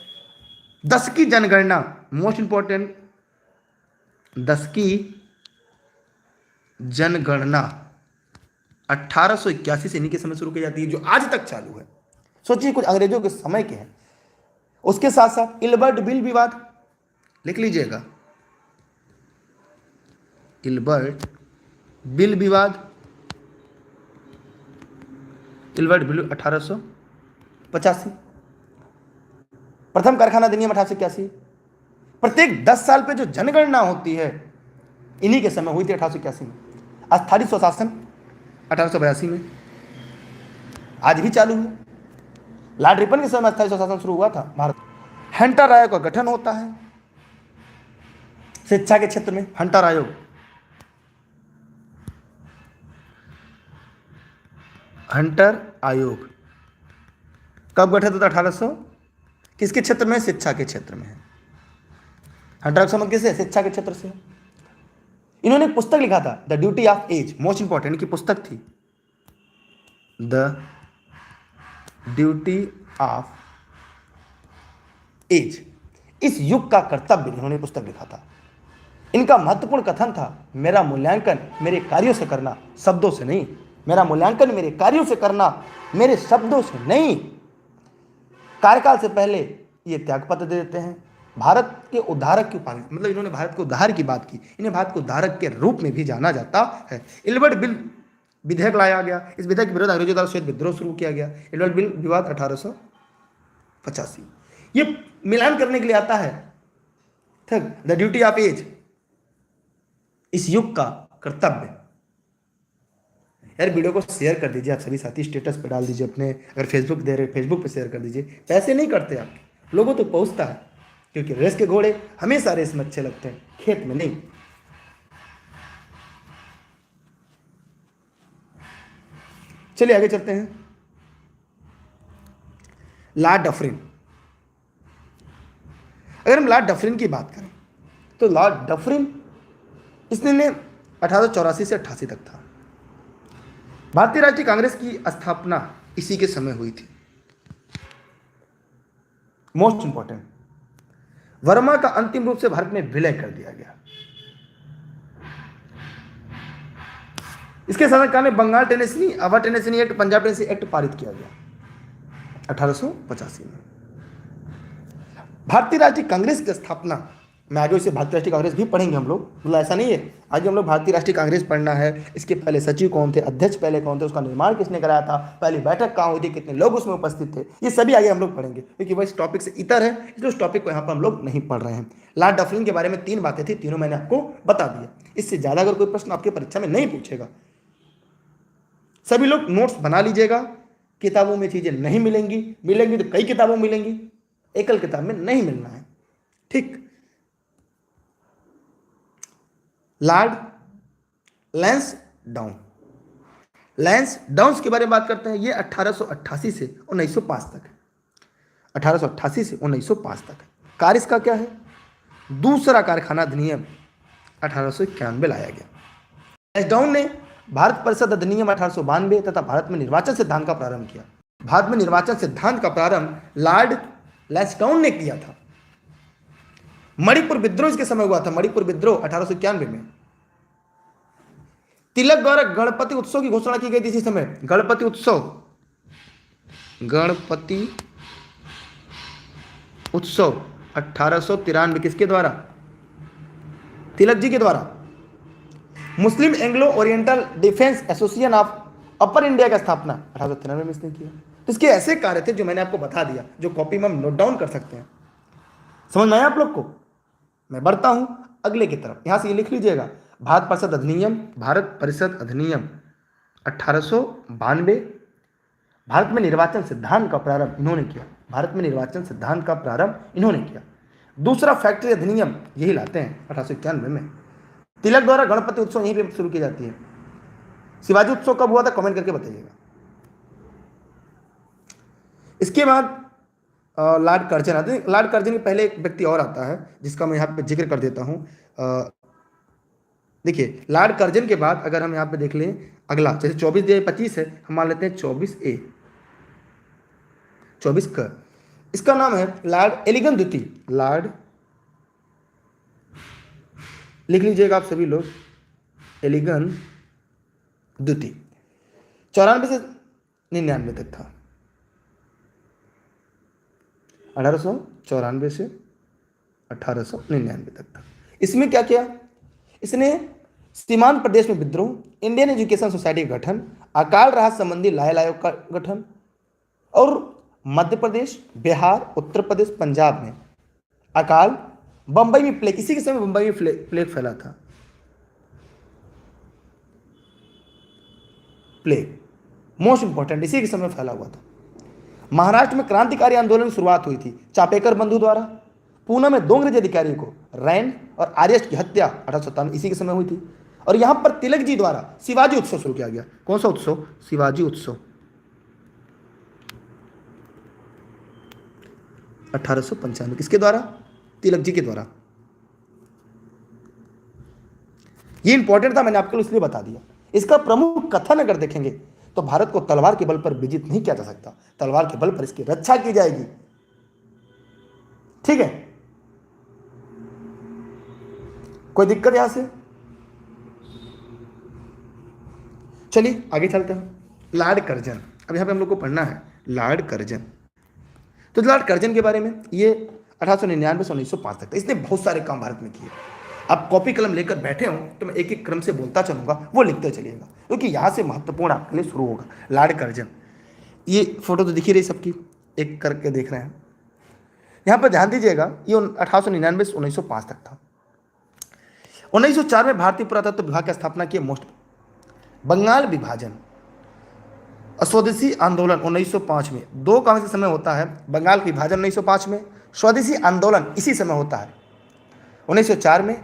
10 की जनगणना, मोस्ट इंपॉर्टेंट, 10 की जनगणना 1881 से इन्हीं के समय शुरू की जाती है, जो आज तक चालू है। सोचिए, कुछ अंग्रेजों के समय के हैं। उसके साथ साथ इल्बर्ट बिल विवाद, लिख लीजिएगा, इल्बर्ट बिल विवाद, इल्बर्ट बिल 1885। प्रथम कारखाना अधिनियम 1881। प्रत्येक 10 साल पे जो जनगणना होती है, इन्हीं के समय हुई थी 1881 में। अस्थायी स्वशासन 1882 में, आज भी चालू है। लॉर्ड रिपन के समय अस्थायी स्वशासन शुरू हुआ था भारत। हंटर आयोग का गठन होता है शिक्षा के क्षेत्र में। हंटर आयोग, हंटर आयोग कब गठित होता? 1800, किसके क्षेत्र में? शिक्षा के क्षेत्र में है। हंटर आयोग संबंध किससे? शिक्षा के क्षेत्र से। इन्होंने एक पुस्तक लिखा था, the duty of age, most important की पुस्तक थी, द ड्यूटी ऑफ एज, इस युग का कर्तव्य, इन्होंने पुस्तक लिखा था। इनका महत्वपूर्ण कथन था, मेरा मूल्यांकन मेरे कार्यों से करना, शब्दों से नहीं। मेरा मूल्यांकन मेरे कार्यों से करना, मेरे शब्दों से नहीं। कार्यकाल से पहले ये त्यागपत्र दे देते हैं। भारत के उद्धारक की उपाधि, मतलब इन्होंने भारत के उद्धार की बात की, इन्हें भारत के उद्धारक के रूप में भी जाना जाता है। इल्बर्ट बिल विधेयक लाया गया। इस विधेयक के विरुद्ध अंग्रेजों द्वारा श्वेत विद्रोह शुरू किया गया। इल्बर्ट बिल विवाद 1885। ये मिलान करने के लिए आता है, ठीक, द ड्यूटी ऑफ एज, इस युग का कर्तव्य। यार वीडियो को शेयर कर दीजिए आप सभी साथी, स्टेटस पे डाल दीजिए अपने, अगर फेसबुक दे रहे फेसबुक पे शेयर कर दीजिए। पैसे नहीं करते आप, लोगों तो पहुंचता है, क्योंकि रेस के घोड़े हमेशा रेस में अच्छे लगते हैं, खेत में नहीं। चलिए आगे चलते हैं। लॉर्ड डफरिन, अगर हम लॉर्ड डफरिन की बात करें तो लॉर्ड डफरिन, इसने 1884 से 88 तक था। भारतीय राष्ट्रीय कांग्रेस की स्थापना इसी के समय हुई थी। मोस्ट इंपॉर्टेंट, वर्मा का अंतिम रूप से भारत में विलय कर दिया गया। इसके शासनकाल में बंगाल टेनेसी, अवर tenancy act, Punjab tenancy act पारित किया गया 1885 में। भारतीय राष्ट्रीय कांग्रेस की स्थापना में, आगे इसे भारतीय राष्ट्रीय कांग्रेस भी पढ़ेंगे हम लोग, मतलब ऐसा नहीं है आज हम लोग भारतीय राष्ट्रीय कांग्रेस पढ़ना है। इसके पहले सचिव कौन थे, अध्यक्ष पहले कौन थे, उसका निर्माण किसने कराया था, पहली बैठक कहाँ हुई थी, कितने लोग उसमें उपस्थित थे, ये सभी आगे हम लोग पढ़ेंगे, क्योंकि वह इस टॉपिक से इतर है, इसलिए उस टॉपिक को यहाँ पर हम लोग नहीं पढ़ रहे हैं। लॉर्ड डफरिन के बारे में 3 बातें थी, तीनों मैंने आपको बता दिया। इससे ज़्यादा अगर कोई प्रश्न आपके परीक्षा में नहीं पूछेगा, सभी लोग नोट्स बना लीजिएगा। किताबों में चीज़ें नहीं मिलेंगी, मिलेंगी तो कई किताबों मिलेंगी, एकल किताब में नहीं मिलना है, ठीक। लॉर्ड लैंसडाउन, लैंसडाउन के बारे में बात करते हैं। ये 1888 से 1905 तक, 1888 से 1905 तक। कार्य इसका क्या है? दूसरा कारखाना अधिनियम 1891 लाया गया। लैंसडाउन ने भारत परिषद अधिनियम 1892 तथा भारत में निर्वाचन सिद्धांत का प्रारंभ किया। भारत में निर्वाचन सिद्धांत का प्रारंभ लॉर्ड लैंसडाउन ने किया था। मणिपुर विद्रोह इसके समय हुआ था। मणिपुर विद्रोह 1891 में। तिलक द्वारा गणपति उत्सव की घोषणा की गई थी इसी समय। गणपति उत्सव, गणपति उत्सव 1893 किसके द्वारा? तिलक जी के द्वारा। Muslim Anglo Oriental defence association of upper India का स्थापना 1893 में इसने किया। तो इसके ऐसे कार्य थे जो मैंने आपको बता दिया, जो कॉपी में हम नोट डाउन कर सकते हैं। समझ में आया आप लोग को? मैं बढ़ता हूं अगले की तरफ, यहां से ये लिख लीजिएगा। भारत परिषद अधिनियम, भारत परिषद अधिनियम 1892। भारत में निर्वाचन सिद्धांत का प्रारंभ इन्होंने किया। भारत में निर्वाचन सिद्धांत का प्रारंभ इन्होंने किया। दूसरा फैक्ट्री अधिनियम यही लाते हैं 1891 में। तिलक द्वारा गणपति उत्सव यहीं पे शुरू की जाती है। शिवाजी उत्सव कब हुआ था कमेंट करके बताइएगा। इसके बाद लॉर्ड कर्जन आते हैं। लॉर्ड कर्जन के पहले एक व्यक्ति और आता है जिसका मैं यहाँ पे जिक्र कर देता हूँ। देखिए, लॉर्ड कर्जन के बाद अगर हम यहाँ पे देख लें अगला, जैसे 24 है, हम मान लेते हैं 24A, 24 का इसका नाम है लॉर्ड एलिगन द्वितीय। लॉर्ड, लिख लीजिएगा आप सभी लोग, एलिगन द्वितीय। 94 से 99 तक था। 1894 से 1899 तक था। इसमें क्या किया इसने? सीमांत प्रदेश में विद्रोह, इंडियन एजुकेशन सोसाइटी का गठन, अकाल राहत संबंधी लायल आयोग का गठन, और मध्य प्रदेश, बिहार, उत्तर प्रदेश, पंजाब में अकाल, बंबई में प्लेग, इसी के समय बंबई में प्लेग फैला था। प्लेग मोस्ट इंपॉर्टेंट, इसी के समय फैला हुआ था। महाराष्ट्र में क्रांतिकारी आंदोलन की शुरुआत हुई थी चापेकर बंधु द्वारा। पूना में 2 अंग्रेजी अधिकारियों को रैन और आर्यस्ट की हत्या 1857 इसी के समय हुई थी। और यहां पर तिलक जी द्वारा शिवाजी उत्सव शुरू किया गया। कौन सा उत्सव? शिवाजी उत्सव, 1895। किसके द्वारा? तिलक जी के द्वारा। ये इंपॉर्टेंट था, मैंने आपको इसलिए बता दिया। इसका प्रमुख कथन अगर देखेंगे तो भारत को तलवार के बल पर विजित नहीं किया जा सकता, तलवार के बल पर इसकी रक्षा की जाएगी। ठीक है, कोई दिक्कत यहां से? चलिए आगे चलते हैं। लॉर्ड कर्जन, अब यहां पे हम लोग को पढ़ना है लॉर्ड कर्जन। तो लॉर्ड कर्जन के बारे में, ये 1899 से 1905 तक था। इसने बहुत सारे काम भारत में किए। आप कॉपी कलम लेकर बैठे हो तो मैं एक एक क्रम से बोलता चलूंगा, वो लिखते चलिएगा, क्योंकि यहां से महत्वपूर्ण आपके लिए शुरू होगा। लॉर्ड कर्जन, ये फोटो तो दिख ही रही सबकी, एक करके देख रहे हैं। यहां पर ध्यान दीजिएगा, ये 1899 से 1905 तक था। 1904 में भारतीय पुरातत्व विभाग की स्थापना की। मोस्ट बंगाल विभाजन, स्वदेशी आंदोलन 1905 में, 2 कौन से समय होता है? बंगाल विभाजन 1905 में, स्वदेशी आंदोलन इसी समय होता है। 1904 में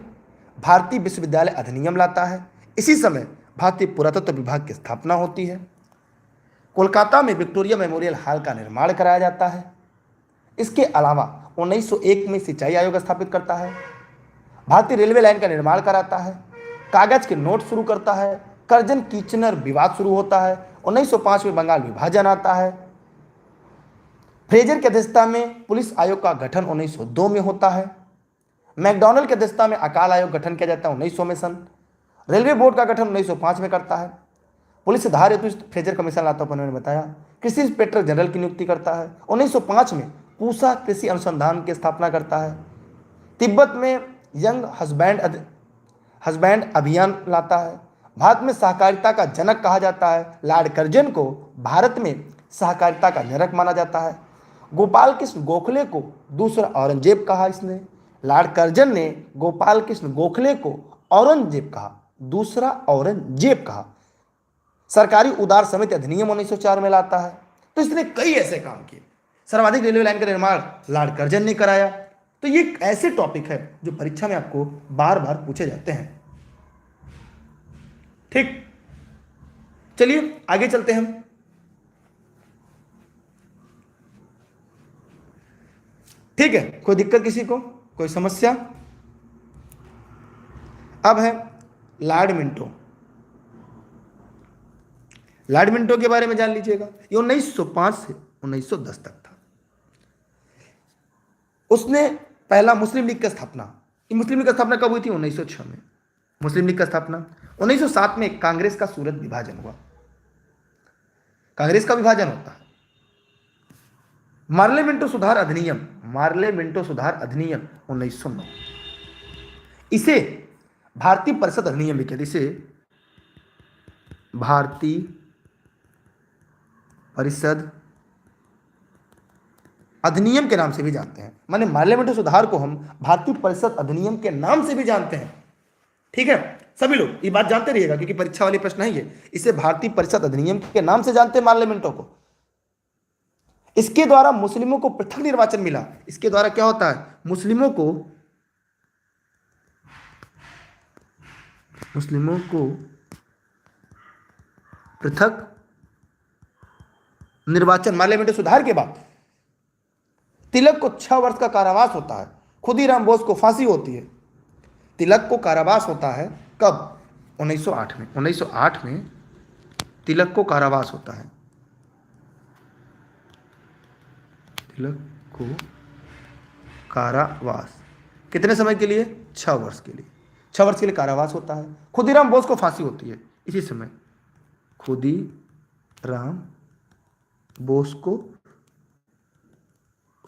भारतीय विश्वविद्यालय अधिनियम लाता है। इसी समय भारतीय पुरातत्व विभाग की स्थापना होती है। कोलकाता में विक्टोरिया मेमोरियल हॉल का निर्माण कराया जाता है। इसके अलावा 1901 में सिंचाई आयोग स्थापित करता है। भारतीय रेलवे लाइन का निर्माण कराता है। कागज के नोट शुरू करता है। कर्जन कीचनर विवाद शुरू होता है। 1905 में बंगाल विभाजन आता है। फ्रेजर की अध्यक्षता में पुलिस आयोग का गठन 1902 में होता है। मैकडॉनल्ड की अध्यक्षता में अकाल आयोग गठन किया जाता है 1900 में सन। रेलवे बोर्ड का गठन 1905 में करता है। पुलिस सुधार हेतु फ्रेजर कमीशन लाता है, मैंने बताया। कृषि इंस्पेक्टर जनरल की नियुक्ति करता है। 1905 में पूसा कृषि अनुसंधान की स्थापना करता है। तिब्बत में यंग हस्बैंड अभियान लाता है। भारत में सहकारिता का जनक कहा जाता है। लॉर्ड कर्जन को भारत में सहकारिता का जनक माना जाता है। गोपाल कृष्ण गोखले को दूसरा औरंगजेब कहा इसने। लॉर्ड कर्जन ने गोपाल कृष्ण गोखले को औरंगजेब कहा, दूसरा औरंगजेब कहा। सरकारी उदार समिति अधिनियम 1904 में लाता है। तो इसने कई ऐसे काम किए। सर्वाधिक रेलवे लाइन का निर्माण लॉर्ड कर्जन ने कराया। तो ये एक ऐसे टॉपिक है जो परीक्षा में आपको बार बार पूछे जाते हैं। ठीक, चलिए आगे चलते हैं। ठीक है, कोई दिक्कत किसी को, कोई समस्या? अब है लॉर्ड मिंटो। लॉर्ड मिंटो के बारे में जान लीजिएगा। ये 1905 से 1910 तक था। उसने पहला मुस्लिम लीग की स्थापना, मुस्लिम लीग की स्थापना कब हुई थी? 1906 में मुस्लिम लीग का स्थापना। 1907 में कांग्रेस का सूरत विभाजन हुआ। कांग्रेस का विभाजन होता है। मार्ले मिंटो सुधार अधिनियम, मार्ले मिंटो सुधार अधिनियम 1909, इसे भारतीय परिषद अधिनियम भी कहते हैं। इसे भारतीय परिषद अधिनियम के नाम से भी जानते हैं। माने मार्ले मिंटो सुधार को हम भारतीय परिषद अधिनियम के नाम से भी जानते हैं। ठीक है, सभी लोग ये बात जानते रहिएगा, क्योंकि परीक्षा वाली प्रश्न है ये। इसे भारतीय परिषद अधिनियम के नाम से जानते हैं मार्ले मिंटो को। इसके द्वारा मुस्लिमों को पृथक निर्वाचन मिला। इसके द्वारा क्या होता है? मुस्लिमों को पृथक निर्वाचन। मार्ले मिंटो सुधार के बाद तिलक को 6 वर्ष का कारावास होता है। खुदीराम बोस को फांसी होती है। तिलक को कारावास होता है कब? 1908 में। 1908 में तिलक को कारावास होता है। तिलक को कारावास कितने समय के लिए? 6 वर्ष के लिए। 6 वर्ष के लिए कारावास होता है। खुदीराम बोस को फांसी होती है इसी समय। खुदीराम राम बोस को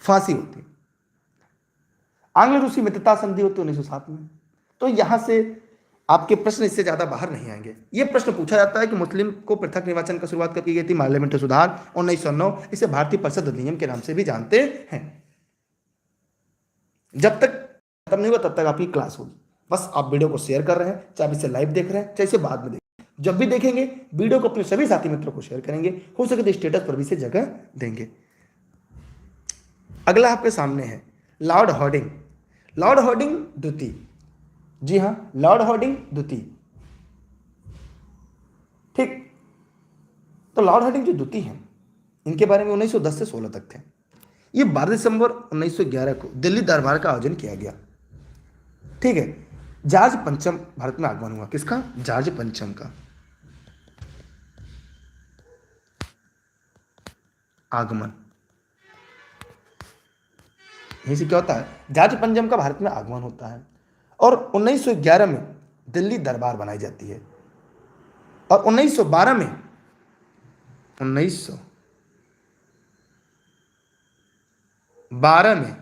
फांसी होती है। आंग्ल रूसी मित्रता संधि होती है 1907 में। तो यहां से आपके प्रश्न इससे ज्यादा बाहर नहीं आएंगे। ये प्रश्न पूछा जाता है कि मुस्लिम को पृथक निर्वाचन का शुरुआत कब की गई थी? पार्लियामेंट्री सुधार 1909, इसे भारतीय परिषद अधिनियम के नाम से भी जानते हैं। जब तक खत्म नहीं होगा तब तक आपकी क्लास होगी। बस आप वीडियो को शेयर कर रहे हैं, चाहे इसे लाइव देख रहे हैं चाहे इसे बाद में देखें, जब भी देखेंगे वीडियो को अपने सभी साथी मित्रों को शेयर करेंगे, हो सके तो स्टेटस पर भी इसे जगह देंगे। अगला आपके सामने है लॉर्ड हार्डिंग। लॉर्ड हार्डिंग द्वितीय, जी हां, लॉर्ड हार्डिंग द्वितीय। ठीक, तो लॉर्ड हार्डिंग जो द्वितीय हैं, इनके बारे में 1910 से 16 तक थे। ये 12 दिसंबर 1911 को दिल्ली दरबार का आयोजन किया गया। ठीक है, जॉर्ज पंचम भारत में आगमन हुआ। किसका? जॉर्ज पंचम का आगमन। यहीं से क्या होता है, जॉर्ज पंचम का भारत में आगमन होता है और 1911 में दिल्ली दरबार बनाई जाती है और 1912 में 1912 में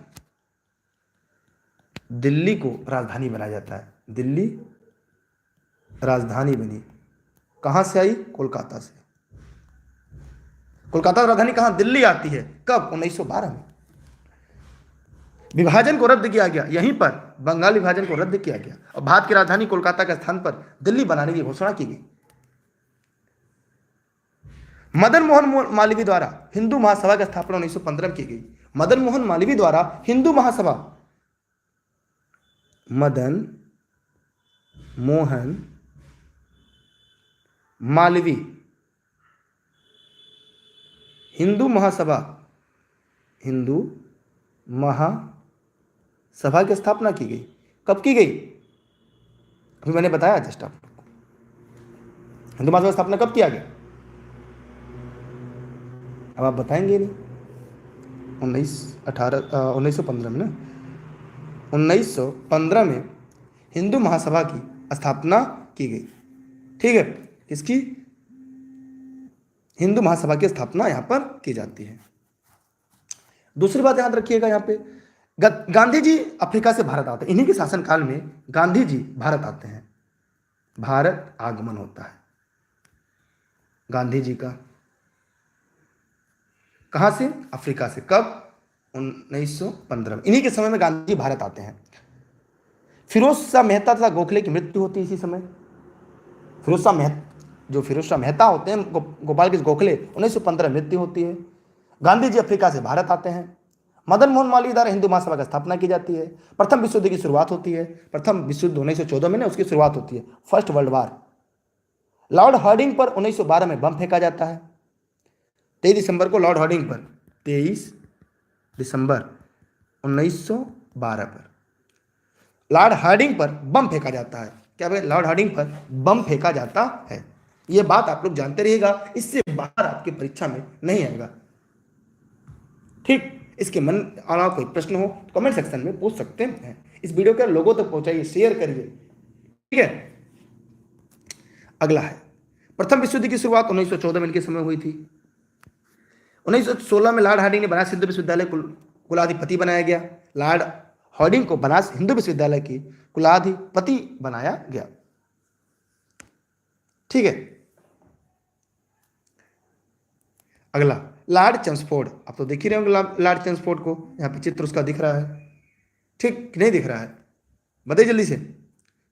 दिल्ली को राजधानी बनाया जाता है। दिल्ली राजधानी बनी। कहां से आई? कोलकाता से। कोलकाता राजधानी कहां? दिल्ली आती है। कब? 1912 में। विभाजन को रद्द किया गया, यहीं पर बंगाल विभाजन को रद्द किया गया और भारत की राजधानी कोलकाता के स्थान पर दिल्ली बनाने की घोषणा की गई। मदन मोहन मालवीय द्वारा हिंदू महासभा की स्थापना 1915 में की गई। मदन मोहन मालवीय द्वारा हिंदू महासभा, मदन मोहन मालवीय हिंदू महासभा, हिंदू महासभा की स्थापना की गई। कब की गई? अभी मैंने बताया जस्ट आपको। हिंदू महासभा की स्थापना कब किया गया? अब आप बताएंगे नहीं। 1915 में ना, 1915 में हिंदू महासभा की स्थापना की गई। ठीक है, इसकी हिंदू महासभा की स्थापना यहां पर की जाती है। दूसरी बात याद रखिएगा, यहां पे गांधी जी अफ्रीका से भारत आते हैं। इन्हीं के शासनकाल में गांधी जी भारत आते हैं। भारत आगमन होता है गांधी जी का। कहां से? अफ्रीका से। कब? 1915 में। इन्हीं के समय में गांधी जी भारत आते हैं। फिरोज शाह मेहता तथा गोखले की मृत्यु होती है इसी समय। फिरोज शाह मेहता होते हैं, गोपाल कृष्ण गोखले, 1915 मृत्यु होती है। गांधी जी अफ्रीका से भारत आते हैं। मदन मोहन मालवीय द्वारा हिंदू महासभा की स्थापना की जाती है। प्रथम विश्व युद्ध की शुरुआत होती है। प्रथम विश्व युद्ध 1914 में ना उसकी शुरुआत होती है, first world war. Lord Hardinge पर 1912 में बम फेंका जाता है। 23 दिसंबर को लॉर्ड हार्डिंग पर, 23 दिसंबर 1912 पर लॉर्ड हार्डिंग पर बम फेंका जाता है। क्या भाई? लॉर्ड हार्डिंग पर बम फेंका जाता है। यह बात आप लोग जानते रहिएगा, इससे बाहर आपकी परीक्षा में नहीं आएगा। ठीक, इसके मन अलावा कोई प्रश्न हो तो कमेंट सेक्शन में पूछ सकते हैं। इस वीडियो को लोगों तक पहुंचाइए, शेयर करिए। ठीक है, अगला है प्रथम विश्व युद्ध की शुरुआत 1914 में इनके समय हुई थी। 1916 में लॉर्ड हार्डिंग ने बनारस हिंदू विश्वविद्यालय कुलाधिपति बनाया गया। लॉर्ड हार्डिंग को बनारस हिंदू विश्वविद्यालय की कुलाधिपति बनाया गया। ठीक है, अगला लॉर्ड चेम्सफोर्ड। आप तो देख ही रहे होंगे लॉर्ड चेम्सफोर्ड को, यहाँ पे चित्र उसका दिख रहा है। ठीक, नहीं दिख रहा है? बताइए जल्दी से।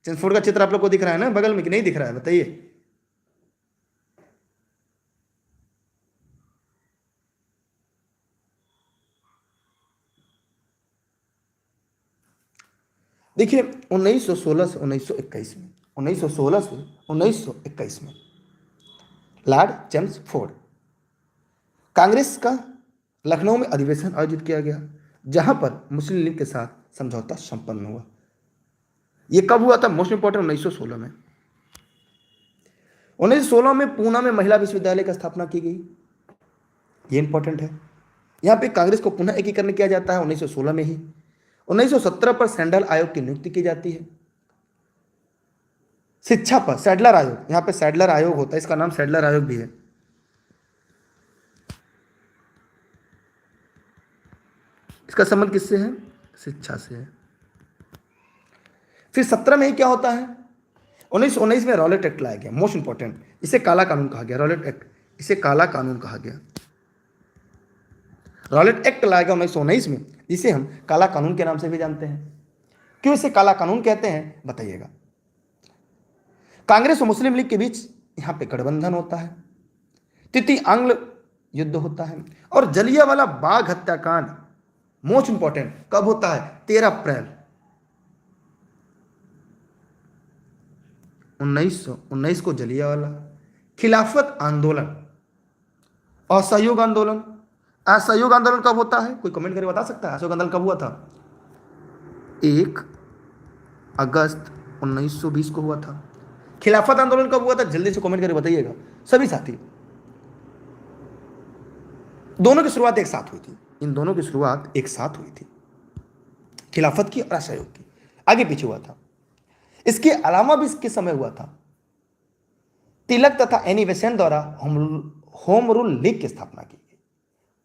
चेम्सफोर्ड का चित्र आप लोग को दिख रहा है ना बगल में, कि नहीं दिख रहा है? बताइए। देखिए 1916 से 1921 में, 1916 से 1921 में लॉर्ड चेम्सफोर्ड कांग्रेस का लखनऊ में अधिवेशन आयोजित किया गया, जहां पर मुस्लिम लीग के साथ समझौता संपन्न हुआ। यह कब हुआ था? मोस्ट इंपॉर्टेंट, 1916 में। 1916 में पूना में महिला विश्वविद्यालय की स्थापना की गई। यह इंपॉर्टेंट है। यहां पे कांग्रेस को पुनः एकीकरण किया जाता है 1916 में ही। 1917 पर सैंडल आयोग की नियुक्ति की जाती है। शिक्षा पर सैडलर आयोग, यहां पे सैडलर आयोग होता है, इसका नाम सैडलर आयोग भी है। इसका संबंध किससे है? शिक्षा से है। फिर 17 में ही क्या होता है? 1919 में रॉलेट एक्ट लाया गया, मोस्ट इंपॉर्टेंट, इसे काला कानून कहा गया। रॉलेट एक्ट, इसे काला कानून कहा गया। रॉलेट एक्ट लाया गया 1919 में, जिसे हम काला कानून के नाम से भी जानते हैं। क्यों इसे काला कानून कहते हैं, बताइएगा। कांग्रेस और मुस्लिम लीग के बीच यहां पे गठबंधन होता है, तृतीय आंग्ल युद्ध होता है, और जलियांवाला बाग हत्याकांड, मोस्ट इंपॉर्टेंट, कब होता है? 13 अप्रैल 1919 को जलियांवाला। खिलाफत आंदोलन, असहयोग आंदोलन। असहयोग आंदोलन कब होता है? कोई कमेंट करके बता सकता है असहयोग आंदोलन कब हुआ था? 1 अगस्त 1920 को हुआ था। खिलाफत आंदोलन कब हुआ था? जल्दी से कमेंट करके बताइएगा सभी साथी। दोनों की शुरुआत एक साथ हुई थी, इन दोनों की शुरुआत एक साथ हुई थी, खिलाफत की और असहयोग की, आगे पीछे हुआ था। इसके अलावा भी इसके समय हुआ था। तिलक तथा एनी बेसेंट द्वारा होम रूल लीग की स्थापना की गई।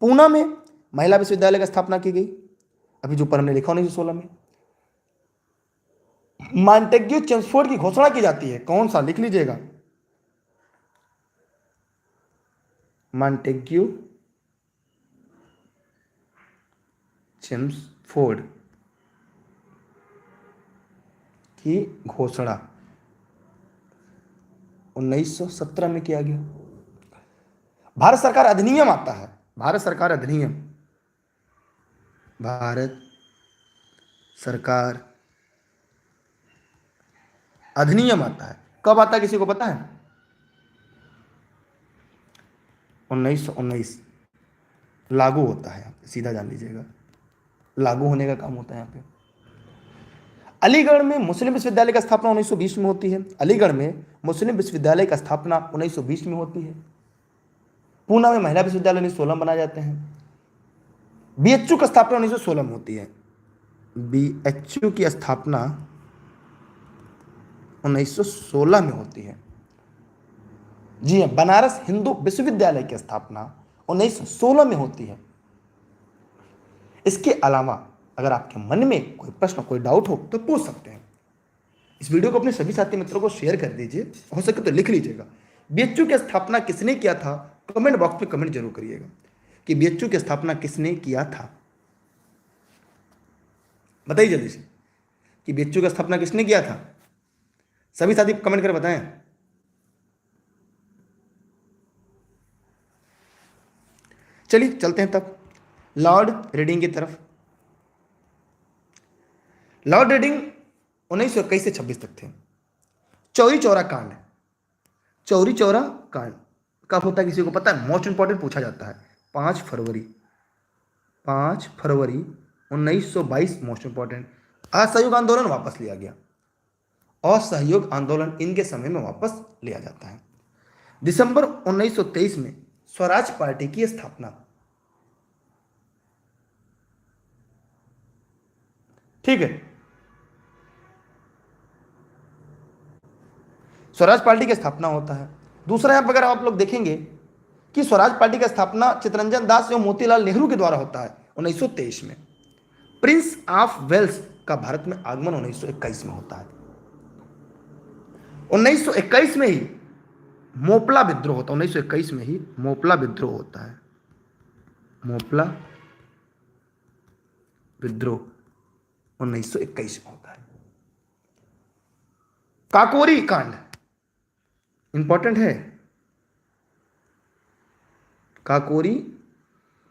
पूना में महिला विश्वविद्यालय की स्थापना की गई, अभी जो पर हमने लिखा 1916 में। मॉन्टेग्यू चेम्सफोर्ड की घोषणा की जाती है, कौन सा? लिख लीजिएगा, मॉन्टेग्यू चेम्सफोर्ड की घोषणा 1917 में किया गया। भारत सरकार अधिनियम आता है, भारत सरकार अधिनियम, भारत सरकार अधिनियम आता है, कब आता है किसी को पता है? 1919 लागू होता है, सीधा जान लीजिएगा, लागू होने का काम होता है यहाँ पे। अलीगढ़ में मुस्लिम विश्वविद्यालय की स्थापना 1920 में होती है। अलीगढ़ में मुस्लिम विश्वविद्यालय की स्थापना 1920 में होती है। पूना में महिला विश्वविद्यालय 1916 में बनाए जाते हैं। बीएचयू की स्थापना 1916 में होती है। बीएचयू की स्थापना 1916 में होती है। जी हाँ, बनारस हिंदू विश्वविद्यालय की स्थापना 1916 में होती है। इसके अलावा अगर आपके मन में कोई प्रश्न, कोई डाउट हो तो पूछ सकते हैं। इस वीडियो को अपने सभी साथी मित्रों को शेयर कर दीजिए, हो सके तो लिख लीजिएगा बीएचयू की स्थापना किसने किया था। कमेंट बॉक्स में कमेंट जरूर करिएगा कि बीएचयू की स्थापना किसने किया था। बताइए जल्दी से कि बीएचयू की स्थापना किसने किया था। सभी साथी कमेंट कर बताएं। चलिए चलते हैं तब लॉर्ड रीडिंग की तरफ। लॉर्ड रीडिंग 1921 से 26 तक थे। चौरी चौरा कांड, चौरी चौरा कांड कब होता है किसी को पता है? मोस्ट इंपॉर्टेंट पूछा जाता है। 5 फरवरी 1922, मोस्ट इंपॉर्टेंट। असहयोग आंदोलन वापस लिया गया, असहयोग आंदोलन इनके समय में वापस लिया जाता है। दिसंबर 1923 में स्वराज पार्टी की स्थापना, ठीक है, स्वराज पार्टी की स्थापना होता है। दूसरा यहां पर अगर आप लोग देखेंगे कि स्वराज पार्टी की स्थापना चित्तरंजन दास एवं मोतीलाल नेहरू के द्वारा होता है 1923 में। प्रिंस ऑफ वेल्स का भारत में आगमन 1921 में होता है। 1921 में ही मोपला विद्रोह होता है, 1921 में ही मोपला विद्रोह होता है। मोपला विद्रोह 1921 में होता है। काकोरी कांड इंपॉर्टेंट है, काकोरी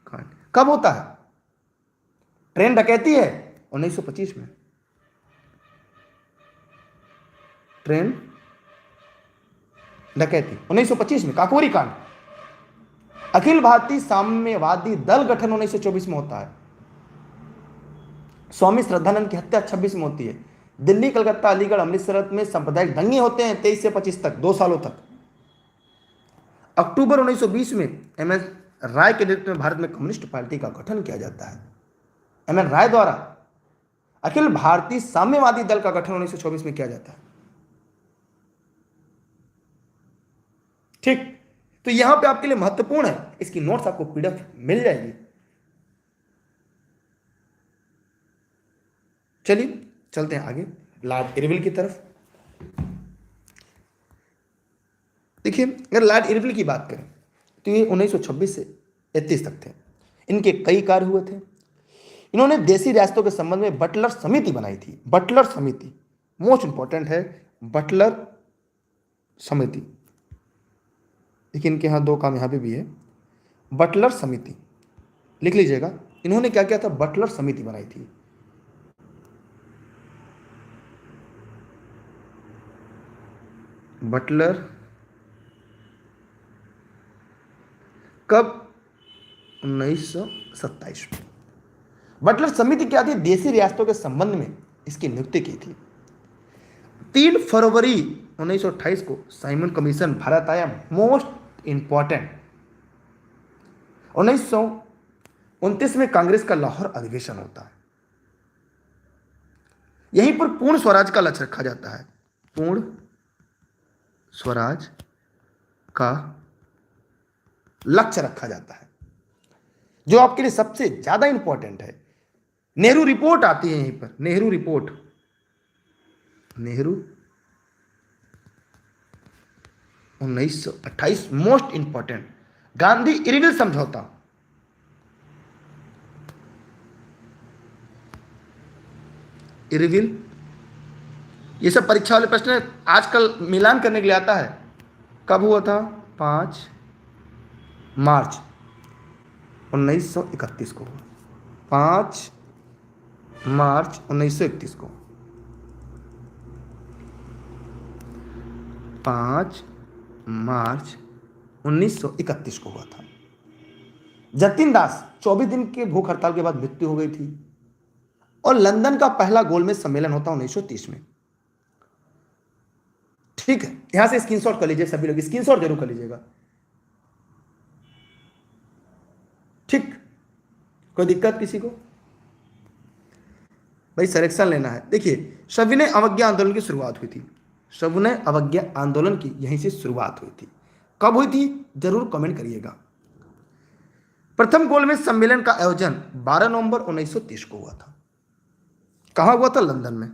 कांड कब होता है? ट्रेन डकैती है 1925 में, ट्रेन डकैती 1925 में, काकोरी कांड। अखिल भारतीय साम्यवादी दल गठन 1924 में होता है। स्वामी श्रद्धानंद की हत्या 26 में होती है। दिल्ली, कलकत्ता, अलीगढ़, अमृतसर में सांप्रदायिक दंगे होते हैं 23 से 25 तक, 2 सालों तक। अक्टूबर 1920 में एम एन राय के नेतृत्व में भारत में कम्युनिस्ट पार्टी का गठन किया जाता है। एम एन राय द्वारा अखिल भारतीय साम्यवादी दल का गठन 1924 में किया जाता है। ठीक, तो यहां पे आपके लिए महत्वपूर्ण है, इसकी नोट्स आपको पीडीएफ मिल जाएगी। चलिए चलते हैं आगे लॉर्ड इरविल की तरफ। देखिए अगर लॉर्ड इरविल की बात करें तो ये 1926 से 31 तक थे। इनके कई कार्य हुए थे। इन्होंने देशी रियासतों के संबंध में बटलर समिति बनाई थी। बटलर समिति मोस्ट इंपॉर्टेंट है, बटलर समिति। देखिए इनके यहाँ दो काम यहाँ पे भी है, बटलर समिति लिख लीजिएगा। इन्होंने क्या किया था, बटलर समिति बनाई थी। बटलर कब, 1927 में। बटलर समिति क्या थी, देशी रियासतों के संबंध में इसकी नियुक्ति की थी। 3 फरवरी 1928 को साइमन कमीशन भारत आया। मोस्ट इंपॉर्टेंट 1929 में कांग्रेस का लाहौर अधिवेशन होता है। यहीं पर पूर्ण स्वराज का लक्ष्य रखा जाता है। पूर्ण स्वराज का लक्ष्य रखा जाता है, जो आपके लिए सबसे ज्यादा इंपॉर्टेंट है। नेहरू रिपोर्ट आती है यहीं पर, Nehru report, Nehru 1928 most important. Gandhi Irwin समझौता, इरविल, ये सब परीक्षा वाले प्रश्न आजकल मिलान करने के लिए आता है। कब हुआ था, 5 मार्च 1931 को हुआ। 5 मार्च 1931 को, 5 मार्च 1931 को हुआ था। जतिन दास 24 दिन के भूख हड़ताल के बाद मृत्यु हो गई थी। और लंदन का पहला गोलमेज सम्मेलन होता 1930 में। ठीक है, यहां से स्क्रीनशॉट कर लीजिए, सभी लोग स्क्रीनशॉट जरूर कर लीजिएगा। ठीक, कोई दिक्कत किसी को? भाई सिलेक्शन लेना है। देखिए सविनय अवज्ञा आंदोलन की शुरुआत हुई थी। सविनय अवज्ञा आंदोलन की यहीं से शुरुआत हुई थी। कब हुई थी जरूर कमेंट करिएगा। प्रथम गोलमेज सम्मेलन का आयोजन 12 नवंबर 1930 को हुआ था। कहां हुआ था, लंदन में।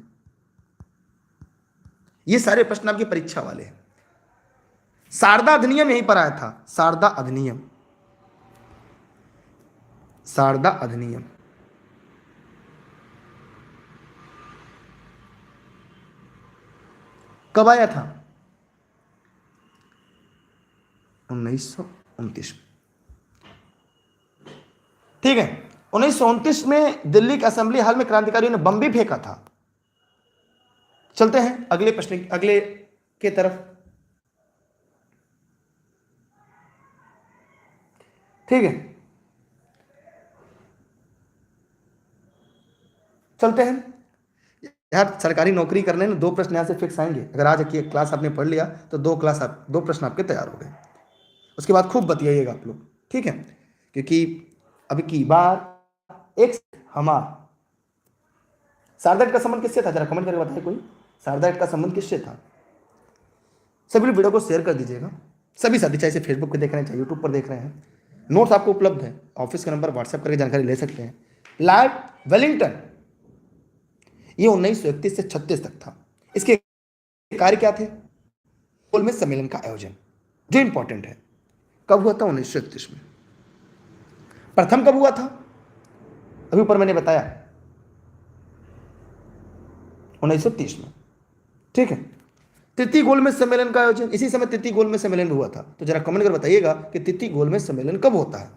ये सारे प्रश्न आपकी परीक्षा वाले हैं। शारदा अधिनियम यहीं पर आया था, शारदा अधिनियम, शारदा अधिनियम कब आया था, 1929 में। ठीक है, 1929 में दिल्ली के असेंबली हॉल में क्रांतिकारियों ने बम भी फेंका था। चलते हैं अगले प्रश्न, अगले के तरफ। ठीक है, चलते हैं। यार सरकारी नौकरी करने में 2 प्रश्न यहां से फिक्स आएंगे। अगर आज की क्लास आपने पढ़ लिया तो 2 प्रश्न आपके तैयार हो गए। उसके बाद खूब बतियाइएगा आप लोग, ठीक है, क्योंकि अभी की बार एक हमार शारदा का संबंध किससे था, जरा कमेंट करके बताइए कोई। शारदा का संबंध किससे था? सभी लोग वीडियो को शेयर कर दीजिएगा। सभी साथी, चाहे फेसबुक पर देख रहे हैं चाहे यूट्यूब पर देख रहे हैं, नोट्स आपको उपलब्ध है। ऑफिस का नंबर व्हाट्सएप करके जानकारी ले सकते हैं। लॉर्ड वेलिंगटन, ये 1931 से 36 तक था। इसके कार्य क्या थे, गोलमेज सम्मेलन का आयोजन, जो इंपॉर्टेंट है। कब हुआ था, 1931 में। प्रथम कब हुआ था, अभी ऊपर मैंने बताया 1930 में। ठीक है, तृतीय गोलमेज सम्मेलन का आयोजन इसी समय तृतीय गोलमेज सम्मेलन भी हुआ था। तो जरा कमेंट कर बताइएगा कि तृतीय गोलमेज सम्मेलन कब होता है।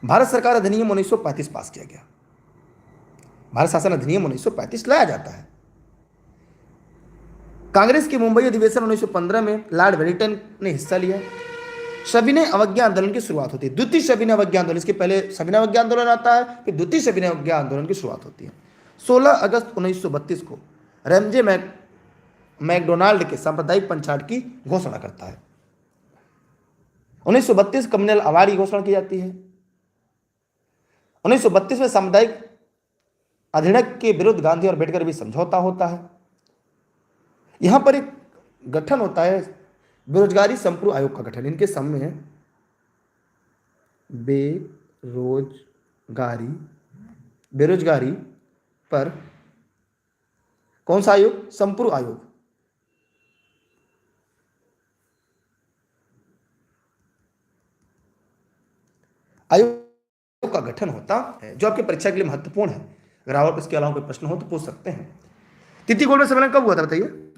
भारत सरकार अधिनियम 1935 पास किया गया। भारत शासन अधिनियम 1935 लाया जाता है। कांग्रेस के मुंबई अधिवेशन 1915 में लॉर्ड वेलिंगटन ने हिस्सा लिया। सविनय अवज्ञा आंदोलन की शुरुआत होती है। द्वितीय सविनय अवज्ञा आंदोलन, इसके पहले सविनय अवज्ञा आंदोलन आता है, फिर द्वितीय सविनय अवज्ञा आंदोलन की शुरुआत होती है। 16 अगस्त 1932 को रैमजे मैकडोनाल्ड के सांप्रदायिक पंचायत की घोषणा करता है। 1932 कम्युनल अवार्ड की घोषणा की जाती है। 1932 में सामुदायिक अधिनियम के विरुद्ध गांधी और अम्बेडकर भी समझौता होता है। यहां पर एक गठन होता है बेरोजगारी संपूर्ण आयोग का गठन। इनके सामने है बेरोजगारी पर कौन सा आयोग? संपूर्ण आयोग। आयोग का गठन होता है, जो आपकी परीक्षा के लिए महत्वपूर्ण है। अगर आप इसके अलावा कोई प्रश्न हो तो पूछ सकते हैं। तिथि गोलमेज सम्मेलन कब हुआ था बताइए?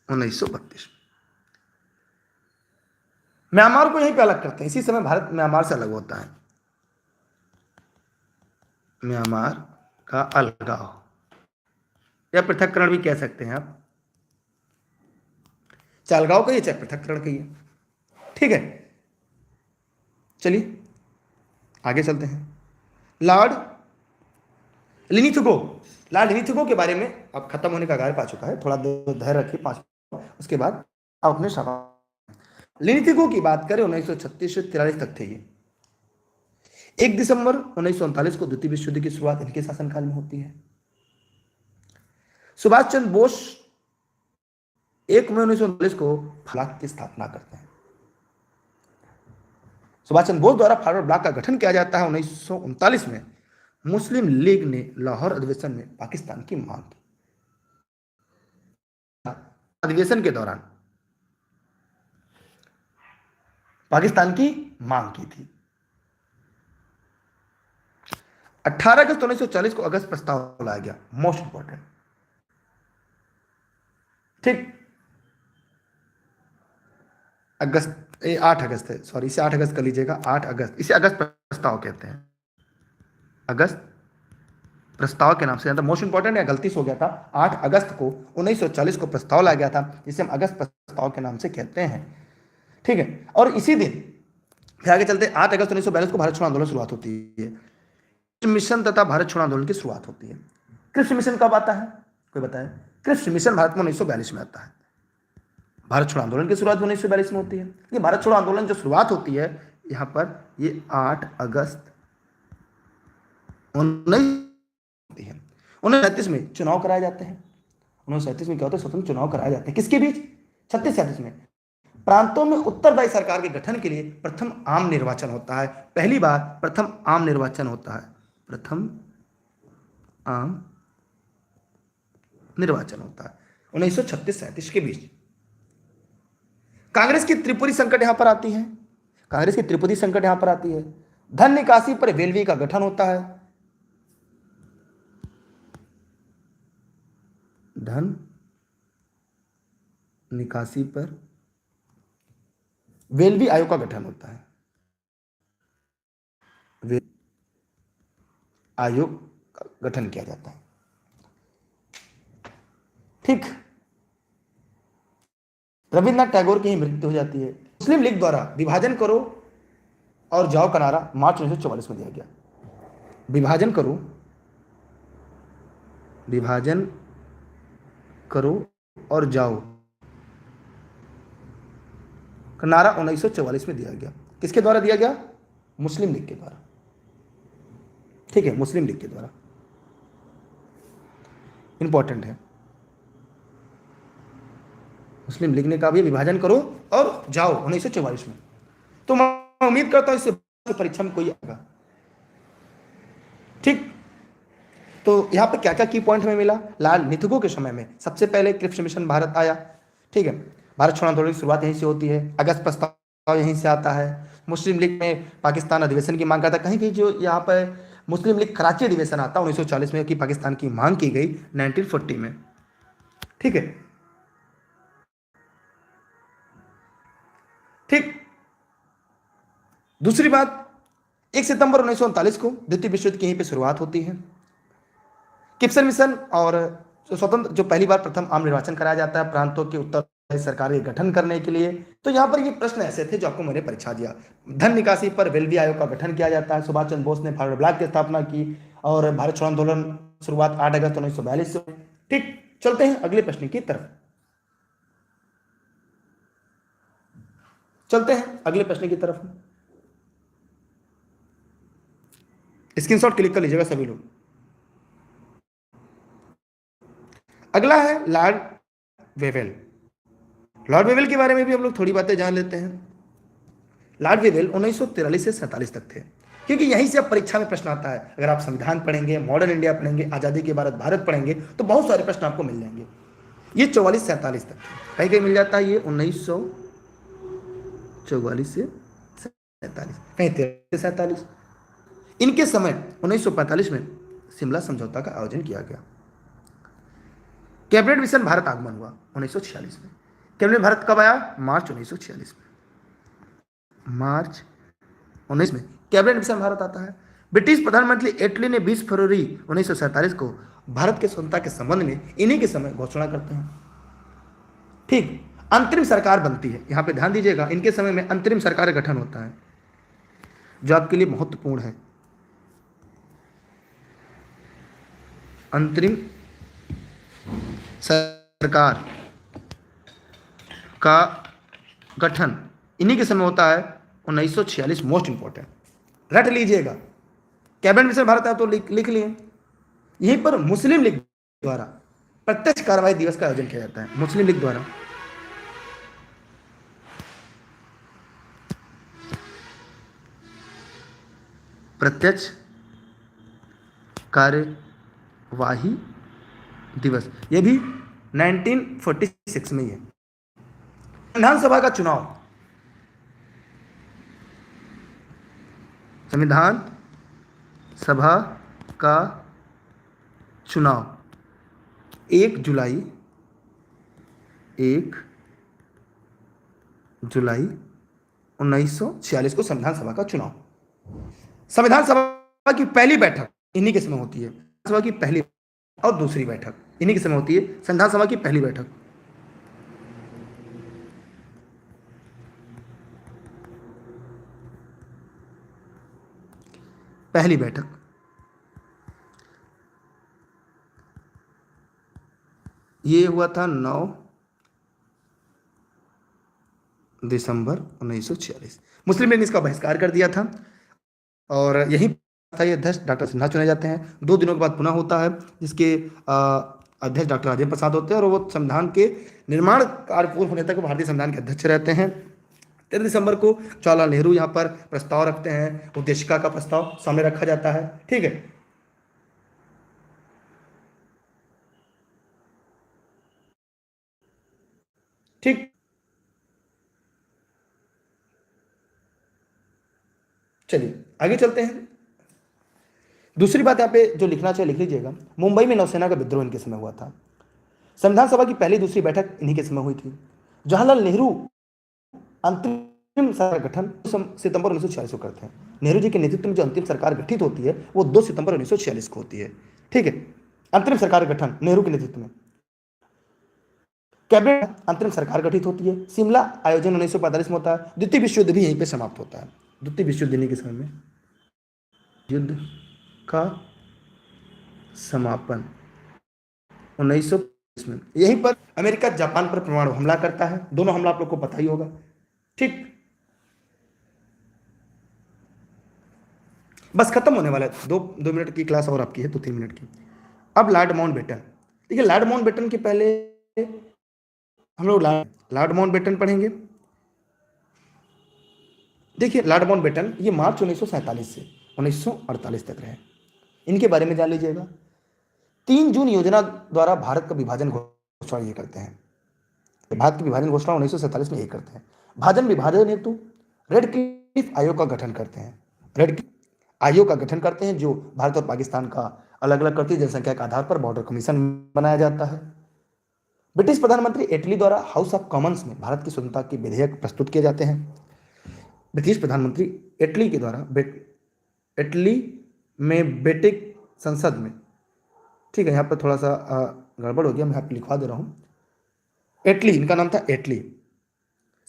1932। म्यांमार को यहीं पे अलग करते हैं, इसी समय भारत म्यांमार से अलग होता है। म्यांमार का अलगाव या पृथक्करण भी कह सकते हैं आप, चाहे अलगाव कहिए चाहे पृथक्करण कहिए। ठीक है, चलिए आगे चलते हैं। लॉर्ड लिनिथगो, लॉर्ड लिनिथगो के बारे में अब खत्म होने का गार पा चुका है, थोड़ा धैर्य रखिए 5 उसके बाद आप अपने सवाल। लिनिथगो की बात करें 1936 से 43 तक थे ये। 1 दिसंबर 1939 को द्वितीय विश्व युद्ध की शुरुआत इनके शासनकाल में होती है। सुभाष चंद्र बोस 1 मई 1939 को ब्लॉक की स्थापना करते हैं। सुभाष चंद्र बोस द्वारा फॉरवर्ड ब्लॉक का गठन किया जाता है 1939 में। मुस्लिम लीग ने लाहौर अधिवेशन में पाकिस्तान की मांग की। अधिवेशन के दौरान पाकिस्तान की मांग की थी। 18 अगस्त 1940 को अगस्त प्रस्ताव लाया गया, मोस्ट इंपॉर्टेंट। ठीक, अगस्त 8 अगस्त है, सॉरी इसे 8 अगस्त कर लीजिएगा, 8 अगस्त, इसे अगस्त प्रस्ताव कहते हैं। अगस्त प्रस्ताव के नाम से, मोस्ट इंपॉर्टेंट है, गलती से हो गया था। 8 अगस्त को 1940 को प्रस्ताव लाया गया था, जिसे हम अगस्त प्रस्ताव के नाम से कहते हैं। ठीक है, और इसी दिन फिर आगे चलते 8 अगस्त 1942 को भारत छोड़ो आंदोलन शुरुआत होती है। मिशन तथा भारत छोड़ो आंदोलन की शुरुआत होती है। कृष्ण मिशन कब आता है, कोई बताए? कृष्ण मिशन भारत में 1942 में आता है। भारत छोड़ो आंदोलन की शुरुआत 1942 में होती है। ये भारत छोड़ो आंदोलन जो शुरुआत होती है यहां पर, ये 8 अगस्त 1937 में चुनाव कराए जाते हैं। 1937 में क्या होता है? स्वतंत्र चुनाव कराए जाते हैं। किसके बीच? 36-37 में प्रांतों में उत्तरदायी सरकार के गठन के लिए प्रथम आम निर्वाचन होता है। पहली बार प्रथम आम निर्वाचन होता है, प्रथम आम निर्वाचन होता है 1936-37 के बीच। कांग्रेस की त्रिपुरी संकट यहां पर आती है, कांग्रेस की त्रिपुरी संकट यहां पर आती है। धन निकासी पर वेलवी का गठन होता है, धन निकासी पर वेलवी आयोग का गठन होता है, आयोग का गठन किया जाता है। ठीक, रविन्द्रनाथ टैगोर की ही मृत्यु हो जाती है। मुस्लिम लीग द्वारा विभाजन करो और जाओ का नारा मार्च 1944 में दिया गया। विभाजन करो, विभाजन करो और जाओ का नारा 1944 में दिया गया। किसके द्वारा दिया गया? मुस्लिम लीग के द्वारा। ठीक है, मुस्लिम लीग के द्वारा, इंपॉर्टेंट है। मुस्लिम लीग ने कहा भी विभाजन करो और जाओ 1944 में। तो मैं उम्मीद करता हूं इससे परीक्षा में कोई आएगा। ठीक, तो यहां पे क्या क्या की पॉइंट हमें मिला? लाल निथगो के समय में सबसे पहले क्रिप्स मिशन भारत आया। ठीक है, भारत छोड़ो आंदोलन की शुरुआत यहीं से होती है, अगस्त प्रस्ताव यहीं से आता है। मुस्लिम लीग में पाकिस्तान अधिवेशन की मांग करता है। कहीं कहीं जो यहाँ पर मुस्लिम लीग कराची अधिवेशन आता है 1940 में कि पाकिस्तान की मांग की गई 1940 में। ठीक है, ठीक, दूसरी बात, 1 सितंबर 1939 को द्वितीय विश्व युद्ध की यहीं पे शुरुआत होती है। किप्सन मिशन और स्वतंत्र जो पहली बार प्रथम आम निर्वाचन कराया जाता है प्रांतों के उत्तरदायी सरकार के गठन करने के लिए। तो यहां पर ये प्रश्न ऐसे थे जो आपको मैंने परीक्षा दिया। धन निकासी पर वेलवी आयोग का गठन किया जाता है। सुभाष चंद्र बोस ने फॉरवर्ड ब्लॉक की स्थापना की और भारत छोड़ो आंदोलन शुरुआत 8 अगस्त 1942 से। ठीक, चलते हैं अगले प्रश्न की तरफ, चलते हैं अगले प्रश्न की तरफ। स्क्रीनशॉट क्लिक कर लीजिएगा सभी लोग। अगला है लॉर्ड वेवेल। लॉर्ड वेवेल के बारे में भी हम लोग थोड़ी बातें जान लेते हैं। लॉर्ड वेवेल 1943 से 47 तक थे। क्योंकि यहीं से अब परीक्षा में प्रश्न आता है। अगर आप संविधान पढ़ेंगे, मॉडर्न इंडिया पढ़ेंगे, आज़ादी के बाद भारत पढ़ेंगे, तो बहुत सारे प्रश्न आपको मिल जाएंगे। ये 44-47 तक कहीं कहीं मिल जाता है, ये 1944 से 47, कहीं 43 से 47। इनके समय 1945 में शिमला समझौता का आयोजन किया गया। कैबिनेट मिशन भारत आगमन हुआ 1946 में। कैबिनेट भारत कब आया? मार्च 1946 में। मार्च 19 में कैबिनेट मिशन भारत आता है। ब्रिटिश प्रधानमंत्री एटली ने 20 फरवरी 1947 को भारत के स्वतंत्रता के संबंध में इन्हीं के समय घोषणा करते हैं। ठीक, अंतरिम सरकार बनती है। यहां पे ध्यान दीजिएगा, इनके समय में अंतरिम सरकार का गठन होता है, जो आपके लिए महत्वपूर्ण है। अंतरिम सरकार का गठन इन्हीं के समय होता है, 1946। मोस्ट इंपॉर्टेंट रट लीजिएगा। कैबिनेट मिशन भारत है तो लिख लिए। यहीं पर मुस्लिम लीग द्वारा प्रत्यक्ष कार्रवाई दिवस का आयोजन किया जाता है। मुस्लिम लीग द्वारा प्रत्यक्ष कार्यवाही दिवस, यह भी 1946 में ही है। संविधान सभा का चुनाव, संविधान सभा का चुनाव 1 जुलाई 1946 को संविधान सभा का चुनाव। संविधान सभा की पहली बैठक इन्हीं के समय होती है। सभा की पहली और दूसरी बैठक इन्हीं के समय होती है। संविधान सभा की पहली बैठक, पहली बैठक ये हुआ था 9 दिसंबर 1946। मुस्लिम लीग ने इसका बहिष्कार कर दिया था और यही था ये अध्यक्ष डॉक्टर सिन्हा चुने जाते हैं। 2 दिनों के बाद पुनः होता है, जिसके अध्यक्ष डॉक्टर राजेंद्र प्रसाद होते हैं और वो संविधान के निर्माण कार्य पूर्ण होने तक भारतीय संविधान के अध्यक्ष रहते हैं। 13 दिसंबर को जवाहरलाल नेहरू यहाँ पर प्रस्ताव रखते हैं, उद्देशिका का प्रस्ताव सामने रखा जाता है। ठीक है, ठीक, चलिए आगे चलते हैं। दूसरी बात यहाँ पे जो लिखना चाहिए लिख लीजिएगा, मुंबई में नौसेना का विद्रोह इनके समय हुआ था। संविधान सभा की पहली दूसरी बैठक इन्हीं के समय हुई थी। जवाहरलाल नेहरू अंतरिम सरकार गठन सितंबर 1946 को करते हैं। नेहरू जी के नेतृत्व में जो अंतिम सरकार गठित होती है वो 2 सितंबर 1946 को होती है। ठीक है, अंतरिम सरकार गठन नेहरू के नेतृत्व में। कैबिनेट अंतरिम सरकार गठित होती है। शिमला आयोजन 1945 में होता है। द्वितीय विश्व युद्ध भी यहीं पे समाप्त होता है। द्वितीय विश्व युद्ध के समय में युद्ध का समापन 1945 में। यहीं पर अमेरिका जापान पर परमाणु हमला करता है। दोनों हमला आप लोग को पता ही होगा। ठीक, बस खत्म होने वाला है। 2 मिनट की क्लास और आपकी है, तो 3 मिनट की। अब लॉर्ड माउंटबेटन। देखिए, लॉर्ड माउंटबेटन के पहले हम लोग लॉर्ड माउंटबेटन पढ़ेंगे। देखिए, लॉर्ड माउंटबेटन ये मार्च 1947 से 1948 तक रहे। इनके बारे में जान लीजिएगा। 3 जून योजना द्वारा भारत का विभाजन घोषणा ये करते हैं। भारत की विभाजन घोषणा 1947 में ये करते हैं। विभाजन हेतु रेड क्लिफ आयोग का गठन करते हैं। रेड क्लिफ आयोग का गठन करते हैं, जो भारत और पाकिस्तान का अलग अलग करती है। जनसंख्या के आधार पर बॉर्डर कमीशन बनाया जाता है। ब्रिटिश प्रधानमंत्री एटली द्वारा हाउस ऑफ कॉमन्स में भारत की स्वतंत्रता के विधेयक प्रस्तुत किए जाते हैं। ब्रिटिश प्रधानमंत्री एटली के द्वारा एटली में ब्रिटिश संसद में, ठीक है, यहाँ पर थोड़ा सा गड़बड़ हो गया, मैं आपको लिखवा दे रहा हूँ। एटली, इनका नाम था एटली।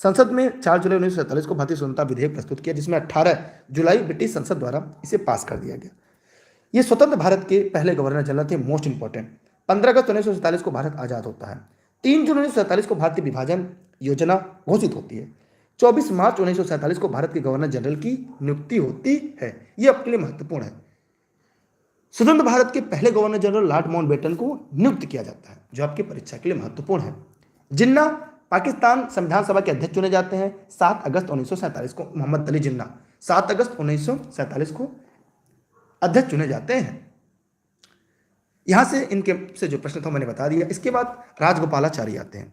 संसद में 4 जुलाई 1947 को भारतीय स्वतंत्रता विधेयक प्रस्तुत किया, जिसमें 18 जुलाई ब्रिटिश संसद द्वारा इसे पास कर दिया गया। ये स्वतंत्र भारत के पहले गवर्नर जनरल थे। मोस्ट इंपॉर्टेंट, 15 अगस्त 1947 को भारत आजाद होता है। 3 जून 1947 को भारतीय विभाजन योजना घोषित होती है। 24 मार्च 1947 को भारत के गवर्नर जनरल की नियुक्ति होती है। यह आपके लिए महत्वपूर्ण है। स्वतंत्र भारत के पहले गवर्नर जनरल लॉर्ड माउंटबेटन को नियुक्त किया जाता है, जो आपकी परीक्षा के लिए महत्वपूर्ण है। जिन्ना पाकिस्तान संविधान सभा के अध्यक्ष चुने जाते हैं 7 अगस्त 1947 को। मोहम्मद अली जिन्ना 7 अगस्त 1947 को अध्यक्ष चुने जाते हैं। यहां से इनके से जो प्रश्न था मैंने बता दिया। इसके बाद राजगोपालाचारी आते हैं,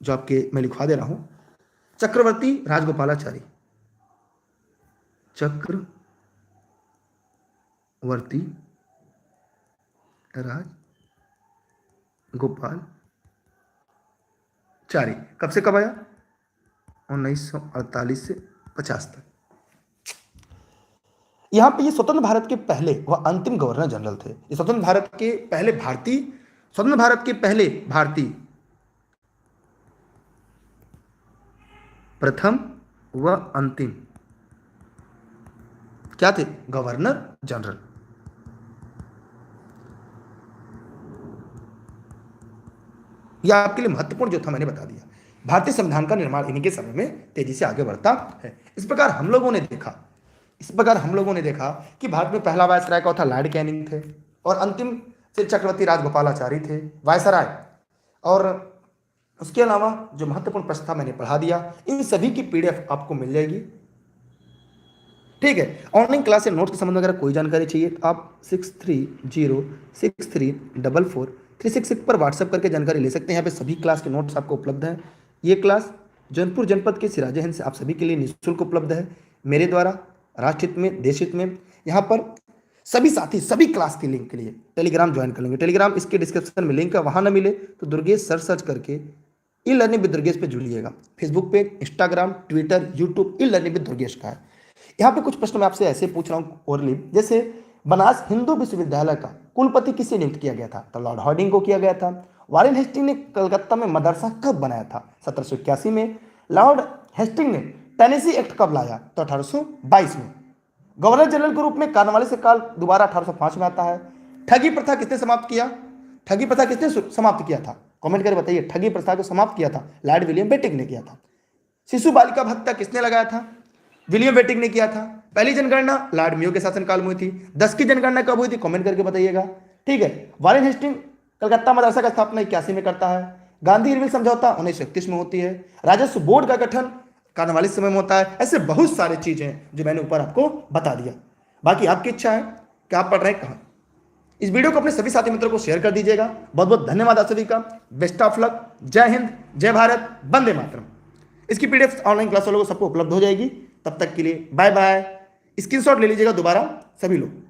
जो आपके मैं लिखवा दे रहा हूं, चक्रवर्ती राजगोपालाचारी, चक्रवर्ती राजगोपालाचारी कब से कब आया? 1948 से 50 तक। यहां पे ये स्वतंत्र भारत के पहले व अंतिम गवर्नर जनरल थे। ये स्वतंत्र भारत के पहले भारतीय प्रथम व अंतिम क्या थे? Governor general. यह आपके लिए महत्वपूर्ण जो था मैंने बता दिया। भारतीय संविधान का निर्माण इन्हीं के समय में तेजी से आगे बढ़ता है। इस प्रकार हम लोगों ने देखा कि भारत में पहला वायसराय कौन था? लॉर्ड कैनिंग थे, और अंतिम से चक्रवर्ती राजगोपालाचारी थे वायसराय। और उसके अलावा जो महत्वपूर्ण प्रश्न था मैंने पढ़ा दिया। इन सभी की पीडीएफ आपको मिल जाएगी, ठीक है। ऑनलाइन क्लास या नोट्स के संबंध में अगर कोई जानकारी चाहिए तो आप 6306344366 पर व्हाट्सएप करके जानकारी ले सकते हैं। यहाँ पे सभी क्लास के नोट्स आपको उपलब्ध हैं। ये क्लास जौनपुर जनपद के सिराजे हिंद से आप सभी के लिए निःशुल्क उपलब्ध है मेरे द्वारा, राष्ट्रहित में, देशहित में। यहाँ पर सभी साथी सभी क्लास के लिंक के लिए टेलीग्राम ज्वाइन कर लेंगे। टेलीग्राम इसके डिस्क्रिप्शन में लिंक है, वहां ना मिले तो दुर्गेश सर्च करके ई लर्निंग विद दुर्गेश पे जुड़िएगा। फेसबुक पे, Instagram, Twitter, YouTube E learning with Durgesh का है। यहाँ पे कुछ प्रश्न मैं आपसे ऐसे पूछ रहा हूँ ओरली, जैसे बनास हिंदू विश्वविद्यालय का कुलपति किसे नियुक्त किया गया था? तो लॉर्ड हार्डिंग को किया गया था। वॉरेन हेस्टिंग ने कलकत्ता में मदरसा कब बनाया था? 1781 में। लॉर्ड हेस्टिंग ने टेनेसी एक्ट कब लाया? तो 1822 में। गवर्नर जनरल के रूप में कॉर्नवालिस काल दोबारा 1805 में आता है। ठगी प्रथा किसने समाप्त किया? समाप्त किया था? कमेंट करके बताइए। ठगी प्रथा को समाप्त किया था लॉर्ड विलियम बेटिंग ने किया था। शिशु बालिका भत्ता किसने लगाया था? विलियम बेटिंग ने किया था। पहली जनगणना लॉर्ड मेयो के शासनकाल में हुई थी। 10 की जनगणना कब हुई थी? कमेंट करके बताइएगा, ठीक है। वॉरेन हेस्टिंग कलकत्ता मदरसा का स्थापना 81 में करता है। गांधी इरविन समझौता 1931 में होती है। राजस्व बोर्ड का गठन कॉर्नवालिस समय में होता है। ऐसे बहुत सारे चीजें जो मैंने ऊपर आपको बता दिया। बाकी आपकी इच्छा है कि आप पढ़ रहे हैं कहाँ। इस वीडियो को अपने सभी साथी मित्रों को शेयर कर दीजिएगा। बहुत बहुत धन्यवाद आप सभी का। Best of luck. जय हिंद, जय भारत, वंदे मातरम। इसकी पीडीएफ ऑनलाइन क्लास वालों को सबको उपलब्ध हो जाएगी। तब तक के लिए बाय बाय। स्क्रीनशॉट ले लीजिएगा दोबारा सभी लोग।